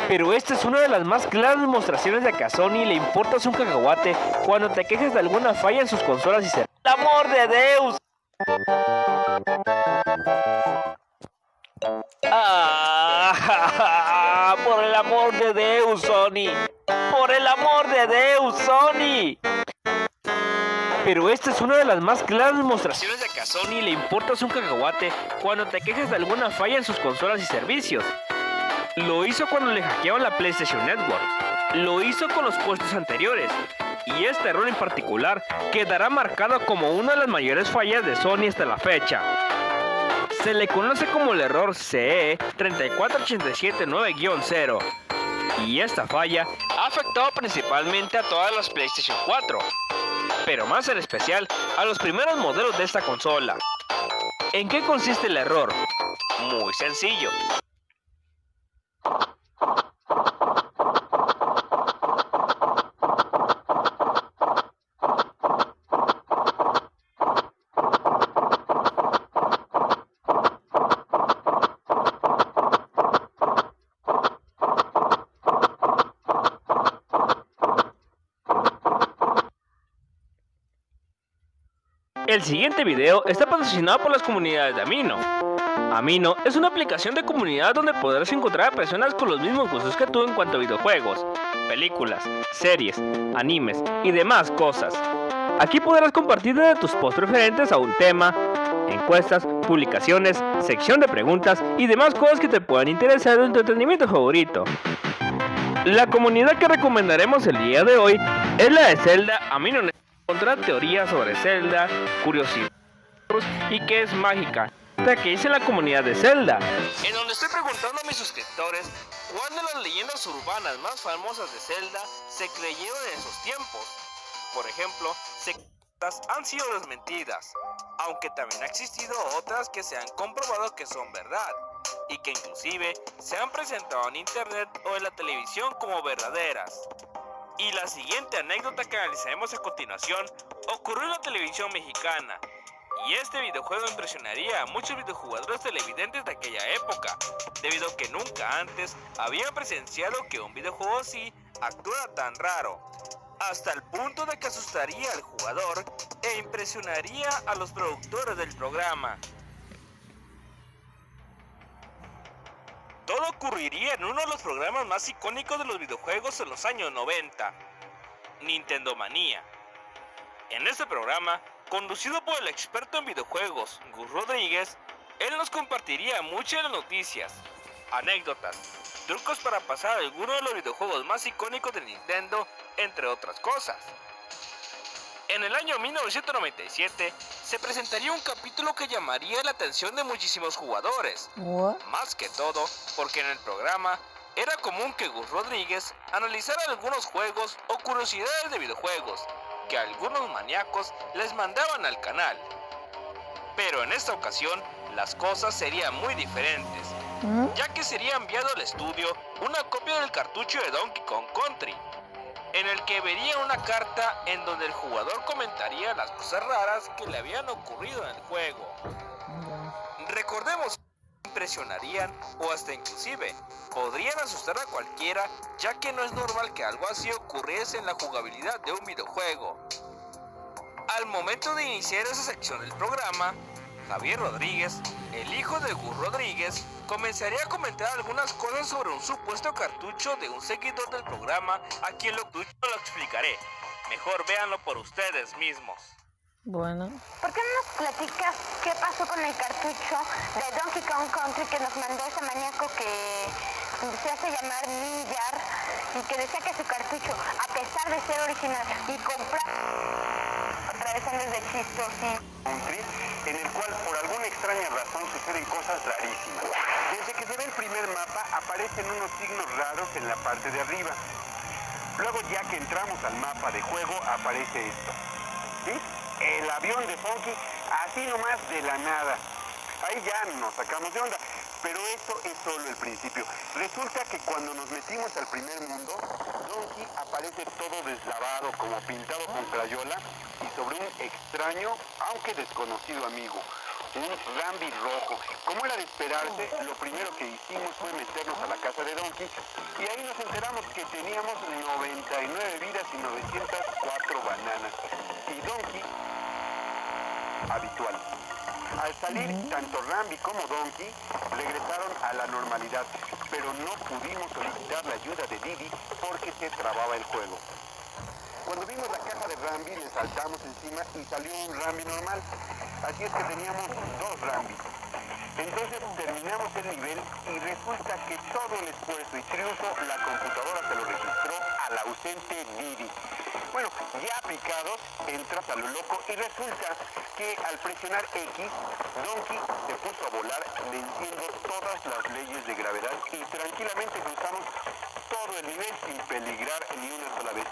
Pero esta es una de las más claras demostraciones de que a Sony le importas un cacahuate cuando te quejas de alguna falla en sus consolas y se... ¡El amor de Deus! Por el amor de Deus, Sony. Por el amor de Deus, Sony. Pero esta es una de las más claras demostraciones de que a Sony le importas un cacahuate cuando te quejas de alguna falla en sus consolas y servicios. Lo hizo cuando le hackearon la PlayStation Network. Lo hizo con los puestos anteriores. Y este error en particular quedará marcado como una de las mayores fallas de Sony hasta la fecha. Se le conoce como el error CE 34879-0. Y esta falla ha afectado principalmente a todas las PlayStation 4, pero más en especial a los primeros modelos de esta consola. ¿En qué consiste el error? Muy sencillo. El siguiente video está patrocinado por las comunidades de Amino. Amino es una aplicación de comunidad donde podrás encontrar a personas con los mismos gustos que tú en cuanto a videojuegos, películas, series, animes y demás cosas. Aquí podrás compartir desde tus posts referentes a un tema, encuestas, publicaciones, sección de preguntas y demás cosas que te puedan interesar en tu entretenimiento favorito. La comunidad que recomendaremos el día de hoy es la de Zelda Amino. Encontrar teorías sobre Zelda, curiosidades y que es mágica, que dice la comunidad de Zelda, en donde estoy preguntando a mis suscriptores cuál de las leyendas urbanas más famosas de Zelda se creyeron en esos tiempos. Por ejemplo, han sido desmentidas, aunque también ha existido otras que se han comprobado que son verdad y que inclusive se han presentado en internet o en la televisión como verdaderas. Y la siguiente anécdota que analizaremos a continuación ocurrió en la televisión mexicana. Y este videojuego impresionaría a muchos videojugadores televidentes de aquella época, debido a que nunca antes habían presenciado que un videojuego así actuara tan raro, hasta el punto de que asustaría al jugador e impresionaría a los productores del programa. Todo ocurriría en uno de los programas más icónicos de los videojuegos en los años 90, Nintendo Manía. En este programa, conducido por el experto en videojuegos, Gus Rodríguez, él nos compartiría muchas de las noticias, anécdotas, trucos para pasar algunos de los videojuegos más icónicos de Nintendo, entre otras cosas. En el año 1997 se presentaría un capítulo que llamaría la atención de muchísimos jugadores. Más que todo porque en el programa era común que Gus Rodríguez analizara algunos juegos o curiosidades de videojuegos que algunos maníacos les mandaban al canal. Pero en esta ocasión las cosas serían muy diferentes, ya que sería enviado al estudio una copia del cartucho de Donkey Kong Country, en el que vería una carta en donde el jugador comentaría las cosas raras que le habían ocurrido en el juego. Recordemos que impresionarían o hasta inclusive podrían asustar a cualquiera, ya que no es normal que algo así ocurriese en la jugabilidad de un videojuego. Al momento de iniciar esa sección del programa, Javier Rodríguez, el hijo de Gus Rodríguez, comenzaría a comentar algunas cosas sobre un supuesto cartucho de un seguidor del programa, a quien lo explicaré. Mejor véanlo por ustedes mismos. Bueno. ¿Por qué no nos platicas qué pasó con el cartucho de Donkey Kong Country que nos mandó ese maníaco que se hace llamar Ninjar y que decía que su cartucho, a pesar de ser original y comprar otra vez años de chistos y... en el cual por alguna extraña razón suceden cosas rarísimas. Desde que se ve el primer mapa aparecen unos signos raros en la parte de arriba. Luego ya que entramos al mapa de juego aparece esto. ¿Sí? El avión de Funky, así nomás de la nada. Ahí ya nos sacamos de onda. Pero eso es solo el principio. Resulta que cuando nos metimos al primer mundo, Donkey aparece todo deslavado, como pintado con crayola, y sobre un extraño, aunque desconocido amigo, un Rambi rojo. Como era de esperarse, lo primero que hicimos fue meternos a la casa de Donkey, y ahí nos enteramos que teníamos 99 vidas y 904 bananas. Y Donkey, habitual. Al salir, tanto Rambi como Donkey regresaron a la normalidad, pero no pudimos solicitar la ayuda de Diddy porque se trababa el juego. Cuando vimos la caja de Rambi, le saltamos encima y salió un Rambi normal. Así es que teníamos dos Rambis. Entonces terminamos el nivel y resulta que todo el esfuerzo y triunfo la computadora se lo registró al ausente Diddy. Bueno, ya picados, entras a lo loco y resulta que al presionar X, Donkey se puso a volar venciendo todas las leyes de gravedad y tranquilamente cruzamos todo el nivel sin peligrar ni una sola vez.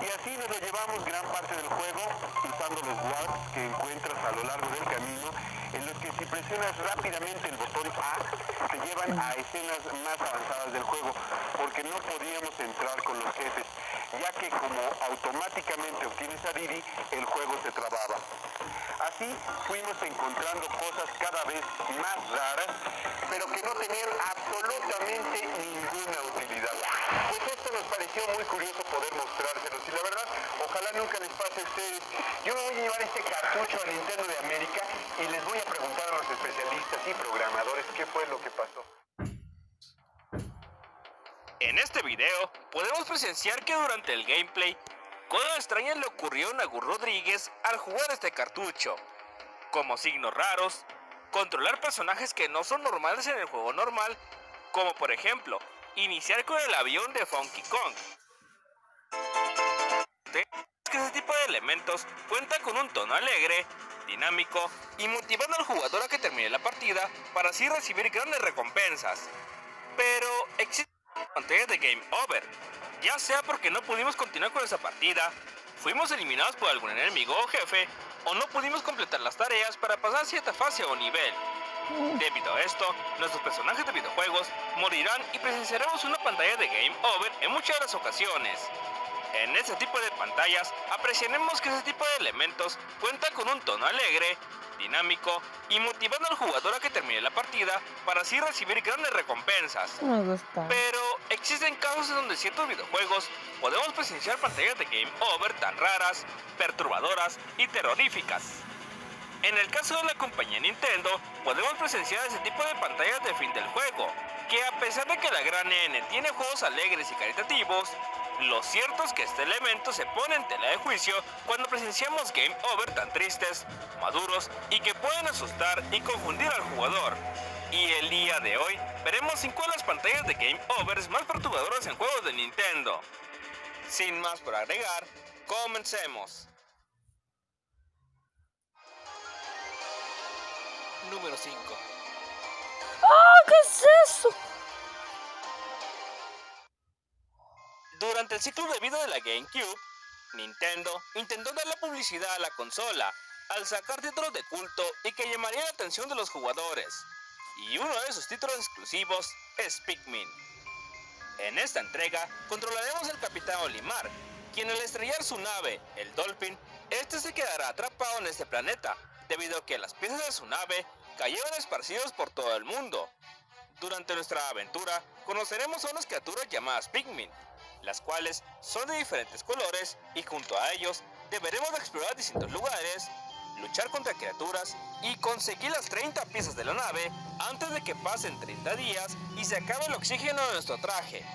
Y así nos lo llevamos gran parte del juego usando los warps que encuentras a lo largo del camino, en los que si presionas rápidamente el botón A, te llevan a escenas más avanzadas del juego, porque no podíamos entrar con los jefes, ya que como automáticamente obtienes a Diddy, el juego se trababa. Así fuimos encontrando cosas cada vez más raras, pero que no tenían absolutamente ninguna utilidad. Pues esto nos pareció muy curioso poder mostrárselos, y la verdad, ojalá nunca les pase a ustedes. Yo me voy a llevar este cartucho a Nintendo de América y les voy a preguntar a los especialistas y programadores qué fue lo que pasó. En este video podemos presenciar que durante el gameplay, cosas extrañas le ocurrieron a Gus Rodríguez al jugar este cartucho, como signos raros, controlar personajes que no son normales en el juego normal, como por ejemplo, iniciar con el avión de Funky Kong. Ese tipo de elementos cuentan con un tono alegre, dinámico y motivando al jugador a que termine la partida para así recibir grandes recompensas. Pero existen pantallas de Game Over, ya sea porque no pudimos continuar con esa partida, fuimos eliminados por algún enemigo o jefe, o no pudimos completar las tareas para pasar cierta fase o nivel. Debido a esto, nuestros personajes de videojuegos morirán y presenciaremos una pantalla de Game Over en muchas de las ocasiones. En este tipo de pantallas, apreciaremos que ese tipo de elementos cuentan con un tono alegre, dinámico y motivando al jugador a que termine la partida para así recibir grandes recompensas. Me gusta. Pero existen casos en donde ciertos videojuegos podemos presenciar pantallas de Game Over tan raras, perturbadoras y terroríficas. En el caso de la compañía Nintendo, podemos presenciar ese tipo de pantallas de fin del juego, que a pesar de que la gran N tiene juegos alegres y caritativos, lo cierto es que este elemento se pone en tela de juicio cuando presenciamos Game Over tan tristes, maduros y que pueden asustar y confundir al jugador. Y el día de hoy veremos 5 de las pantallas de Game Overs más perturbadoras en juegos de Nintendo. Sin más por agregar, comencemos. Número 5. ¡Ah! ¿Qué es eso? Durante el ciclo de vida de la GameCube, Nintendo intentó darle publicidad a la consola al sacar títulos de culto y que llamaría la atención de los jugadores. Y uno de sus títulos exclusivos es Pikmin. En esta entrega controlaremos al Capitán Olimar, quien al estrellar su nave, el Dolphin, este se quedará atrapado en este planeta, debido a que las piezas de su nave cayeron esparcidos por todo el mundo. Durante nuestra aventura conoceremos a unas criaturas llamadas Pikmin, las cuales son de diferentes colores y junto a ellos deberemos de explorar distintos lugares, luchar contra criaturas y conseguir las 30 piezas de la nave antes de que pasen 30 días y se acabe el oxígeno de nuestro traje.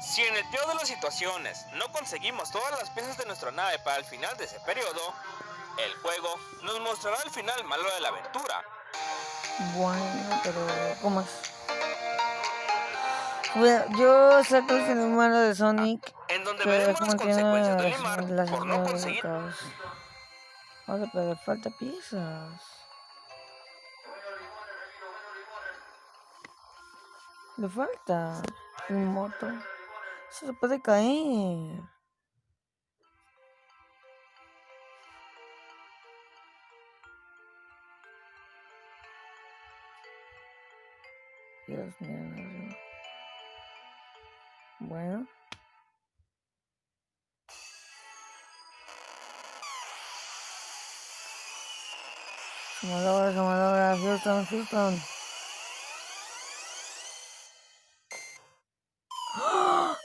Si en el peor de las situaciones no conseguimos todas las piezas de nuestra nave para el final de ese periodo, el juego nos mostrará el final malo de la aventura. Bueno, pero ¿cómo es? Bueno, yo saco el final malo de Sonic, en donde pero veremos las como tiene consecuencias de Olimar las por no conseguir. Vale, pero le falta piezas. Le falta un moto. Se puede caer. Dios mío, Dios mío. Bueno. Se malogra, Houston. ¡Oh!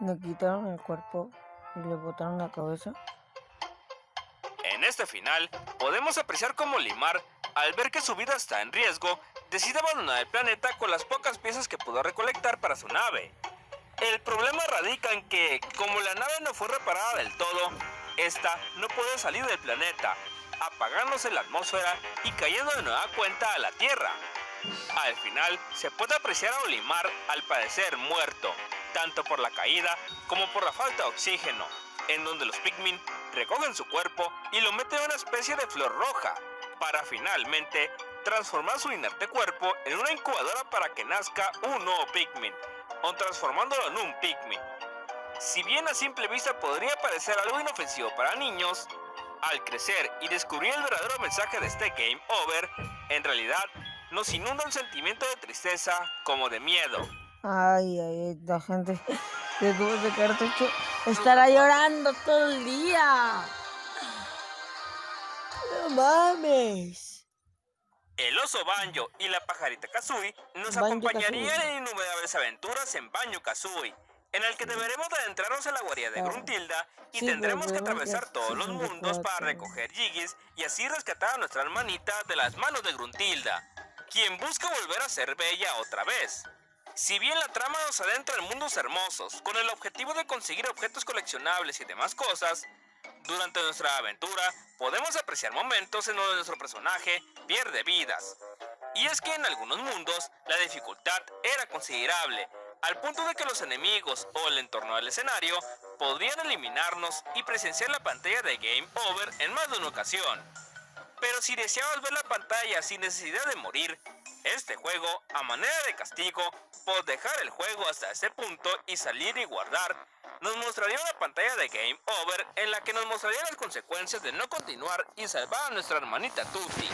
Le quitaron el cuerpo y le botaron la cabeza. En este final, podemos apreciar cómo Olimar, al ver que su vida está en riesgo, decide abandonar el planeta con las pocas piezas que pudo recolectar para su nave. El problema radica en que, como la nave no fue reparada del todo, esta no puede salir del planeta, apagándose la atmósfera y cayendo de nueva cuenta a la Tierra. Al final, se puede apreciar a Olimar al parecer muerto, tanto por la caída como por la falta de oxígeno, en donde los Pikmin recogen su cuerpo y lo meten en una especie de flor roja, para finalmente transformar su inerte cuerpo en una incubadora para que nazca un nuevo Pikmin, o transformándolo en un Pikmin. Si bien a simple vista podría parecer algo inofensivo para niños, al crecer y descubrir el verdadero mensaje de este Game Over, en realidad nos inunda un sentimiento de tristeza como de miedo. Ay, la gente de tubos de cartucho estará llorando todo el día. No mames. El oso Banjo y la pajarita Kazooie nos Banjo acompañarían Kazooie. en innumerables aventuras en Banjo Kazooie, en el que deberemos de adentrarnos en la guarida de Gruntilda y Sí, tendremos que pero atravesar todos los 64. mundos para recoger Yigis y así rescatar a nuestra hermanita de las manos de Gruntilda, quien busca volver a ser bella otra vez. Si bien la trama nos adentra en mundos hermosos, con el objetivo de conseguir objetos coleccionables y demás cosas, durante nuestra aventura podemos apreciar momentos en donde nuestro personaje pierde vidas. Y es que en algunos mundos la dificultad era considerable, al punto de que los enemigos o el entorno del escenario podrían eliminarnos y presenciar la pantalla de Game Over en más de una ocasión. Pero si deseabas ver la pantalla sin necesidad de morir, este juego, a manera de castigo, por dejar el juego hasta ese punto y salir y guardar, nos mostraría una pantalla de Game Over en la que nos mostraría las consecuencias de no continuar y salvar a nuestra hermanita Tutti.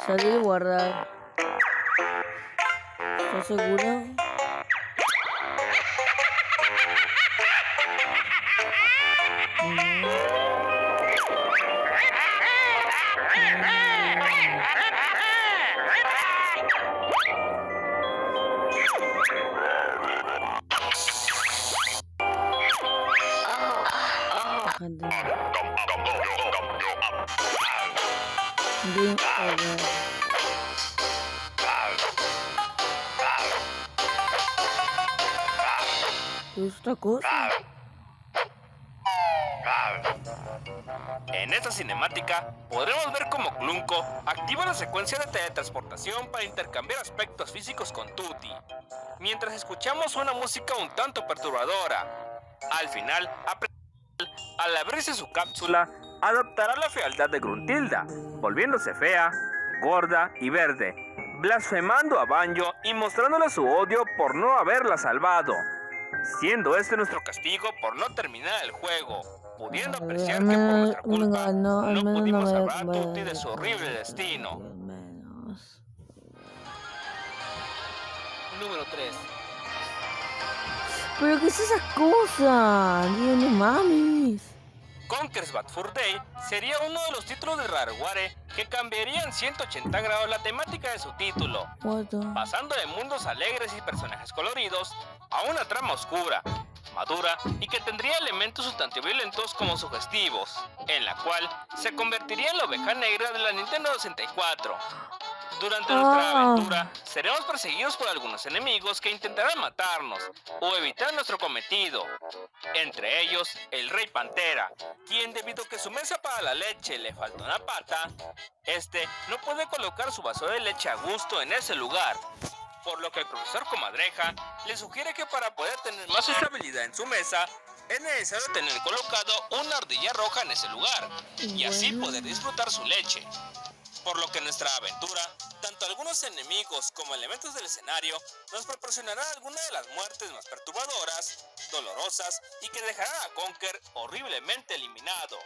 Salir y guardar. ¿Estás seguro? Game over. Esta cosa. En esta cinemática podremos ver cómo Klunko activa la secuencia de teletransportación para intercambiar aspectos físicos con Tutti, mientras escuchamos una música un tanto perturbadora. Al final, al abrirse su cápsula, adoptará la fealdad de Gruntilda, volviéndose fea, gorda y verde, blasfemando a Banjo y mostrándole su odio por no haberla salvado, siendo este nuestro castigo por no terminar el juego, pudiendo apreciar que por nuestra culpa no pudimos salvar a Tutti de su horrible destino. Número 3. ¿Pero qué es esa cosa? Dios, no mames. Conker's Bad Fur Day sería uno de los títulos de Rareware que cambiarían 180 grados la temática de su título, pasando de mundos alegres y personajes coloridos a una trama oscura, madura y que tendría elementos un tanto violentos como sugestivos, en la cual se convertiría en la oveja negra de la Nintendo 64. Durante nuestra aventura, seremos perseguidos por algunos enemigos que intentarán matarnos o evitar nuestro cometido. Entre ellos, el Rey Pantera, quien debido a que su mesa para la leche le faltó una pata, este no puede colocar su vaso de leche a gusto en ese lugar. Por lo que el profesor Comadreja le sugiere que para poder tener más estabilidad en su mesa, es necesario tener colocado una ardilla roja en ese lugar, y así poder disfrutar su leche. Por lo que en nuestra aventura, tanto algunos enemigos como elementos del escenario nos proporcionarán algunas de las muertes más perturbadoras, dolorosas y que dejarán a Conker horriblemente eliminado.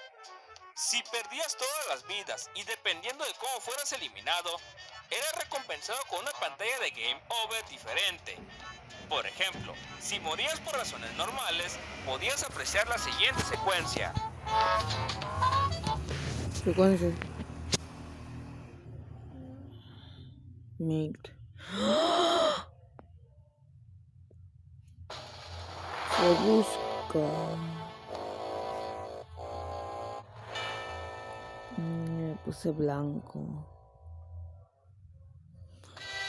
Si perdías todas las vidas y dependiendo de cómo fueras eliminado, eras recompensado con una pantalla de Game Over diferente. Por ejemplo, si morías por razones normales, podías apreciar la siguiente secuencia. Secuencia. Mate. Se busca. Me puse blanco.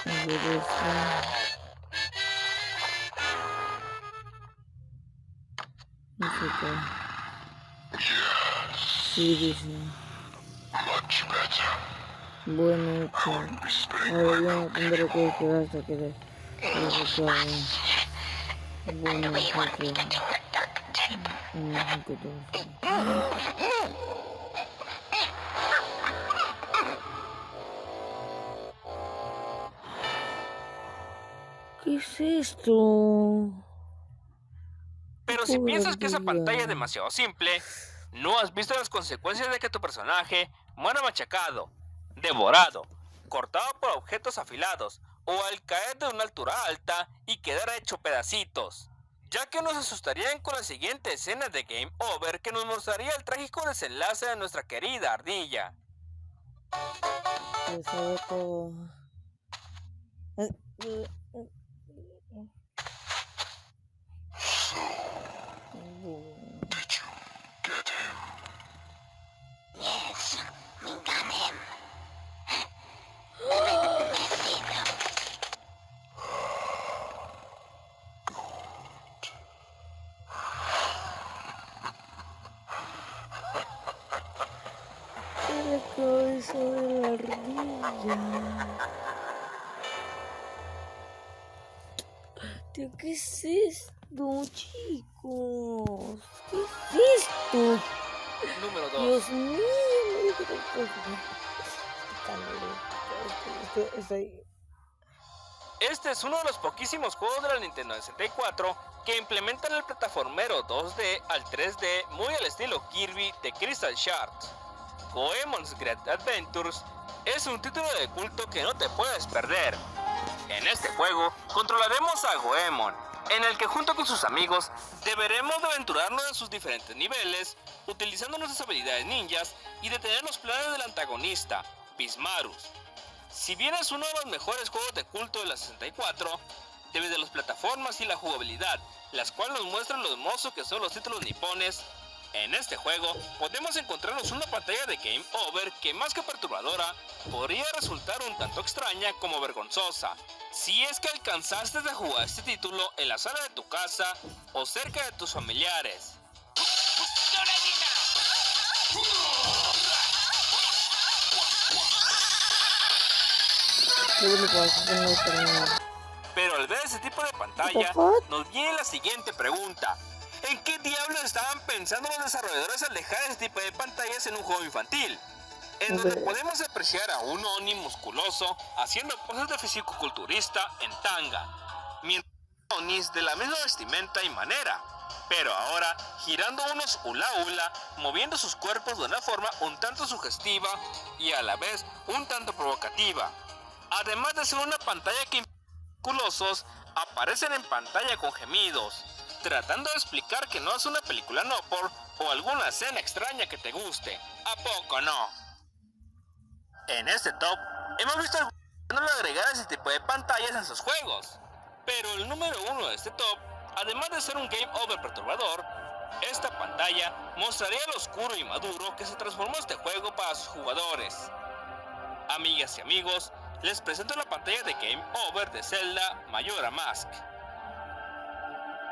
A ver esto. No sé qué. Sí, dice. Bueno, hecho. Ahora ya tendré que esperar hasta que se acabe. Bueno, ¿qué es esto? Pero si piensas que esa pantalla es demasiado simple, no has visto las consecuencias de que tu personaje muera machacado, devorado, cortado por objetos afilados o al caer de una altura alta y quedar hecho pedacitos, ya que nos asustarían con la siguiente escena de Game Over que nos mostraría el trágico desenlace de nuestra querida ardilla. La cabeza de la ardilla. Tío, ¿qué es esto, chicos? ¿Qué es esto? Número 2. Dios mío, Este es uno de los poquísimos juegos de la Nintendo 64 que implementan el plataformero 2D al 3D muy al estilo Kirby de Crystal Shards. Goemon's Great Adventures es un título de culto que no te puedes perder. En este juego controlaremos a Goemon, en el que junto con sus amigos deberemos de aventurarnos en sus diferentes niveles, utilizando nuestras habilidades ninjas y detener los planes del antagonista, Bismarus. Si bien es uno de los mejores juegos de culto de la 64, debido a las plataformas y la jugabilidad, las cuales nos muestran lo hermoso que son los títulos nipones, en este juego podemos encontrarnos una pantalla de Game Over que más que perturbadora, podría resultar un tanto extraña como vergonzosa, si es que alcanzaste a jugar este título en la sala de tu casa o cerca de tus familiares. Pero al ver ese tipo de pantalla, nos viene la siguiente pregunta. ¿En qué diablos estaban pensando los desarrolladores al dejar ese tipo de pantallas en un juego infantil? en donde podemos apreciar a un Oni musculoso haciendo poses de fisicoculturista en tanga, mientras Onis de la misma vestimenta y manera, pero ahora girando unos hula hula, moviendo sus cuerpos de una forma un tanto sugestiva y a la vez un tanto provocativa, además de ser una pantalla que musculosos aparecen en pantalla con gemidos, tratando de explicar que no es una película no por o alguna escena extraña que te guste. ¿A poco no? En este top hemos visto algunos agregar ese tipo de pantallas en sus juegos, pero el número 1 de este top, además de ser un game over perturbador, esta pantalla mostraría lo oscuro y maduro que se transformó este juego para sus jugadores. Amigas y amigos, les presento la pantalla de Game Over de Zelda Majora's Mask.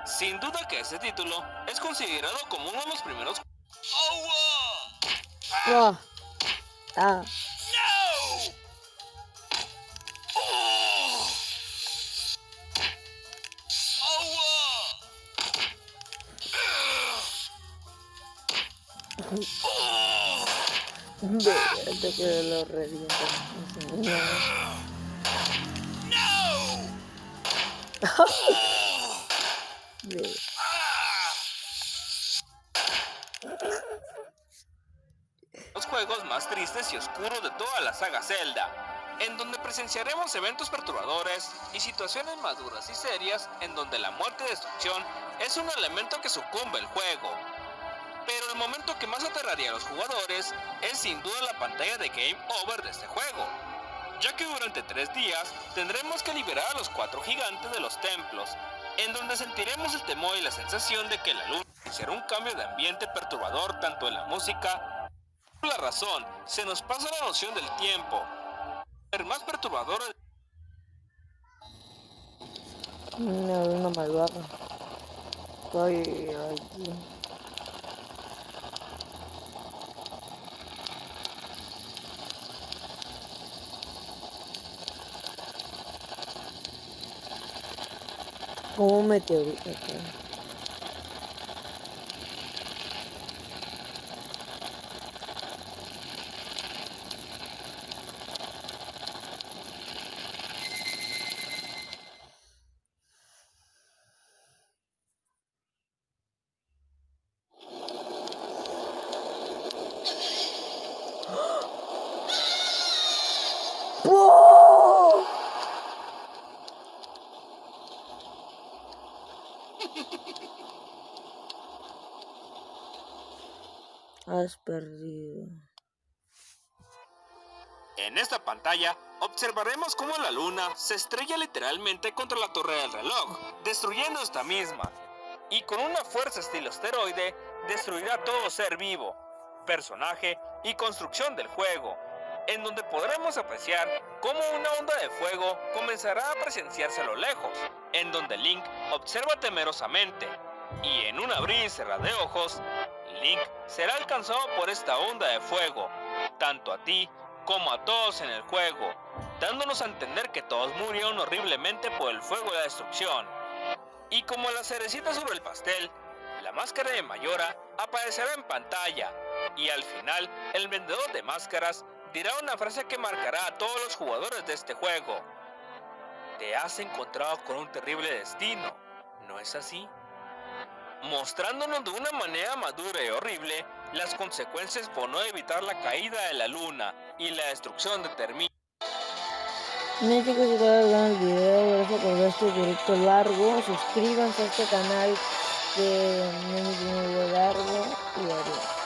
Sin duda que este título es considerado como uno de los primeros. Wah. Ah. Hasta que lo revientan. Los juegos más tristes y oscuros de toda la saga Zelda, en donde presenciaremos eventos perturbadores y situaciones maduras y serias en donde la muerte y destrucción es un elemento que sucumbe el juego. Pero el momento que más aterraría a los jugadores es sin duda la pantalla de Game Over de este juego, ya que durante 3 días tendremos que liberar a los 4 gigantes de los templos, en donde sentiremos el temor y la sensación de que la luna será un cambio de ambiente perturbador tanto en la música. Por la razón, se nos pasa la noción del tiempo, el más perturbador. No malvada. Estoy aquí. Como un meteorito. Has perdido. En esta pantalla observaremos cómo la luna se estrella literalmente contra la torre del reloj, destruyendo esta misma, y con una fuerza estilo asteroide destruirá todo ser vivo, personaje y construcción del juego, en donde podremos apreciar cómo una onda de fuego comenzará a presenciarse a lo lejos, en donde Link observa temerosamente, y en un abrir y cerrar de ojos, Link será alcanzado por esta onda de fuego, tanto a ti como a todos en el juego, dándonos a entender que todos murieron horriblemente por el fuego de la destrucción. Y como la cerecita sobre el pastel, la máscara de Majora aparecerá en pantalla, y al final el vendedor de máscaras dirá una frase que marcará a todos los jugadores de este juego: te has encontrado con un terrible destino, ¿no es así? Mostrándonos de una manera madura y horrible las consecuencias por no evitar la caída de la luna y la destrucción de Termina. Bien, chicos, si les gustó el video, gracias por ver este directo largo. Suscríbanse a este canal que no es muy largo y adiós.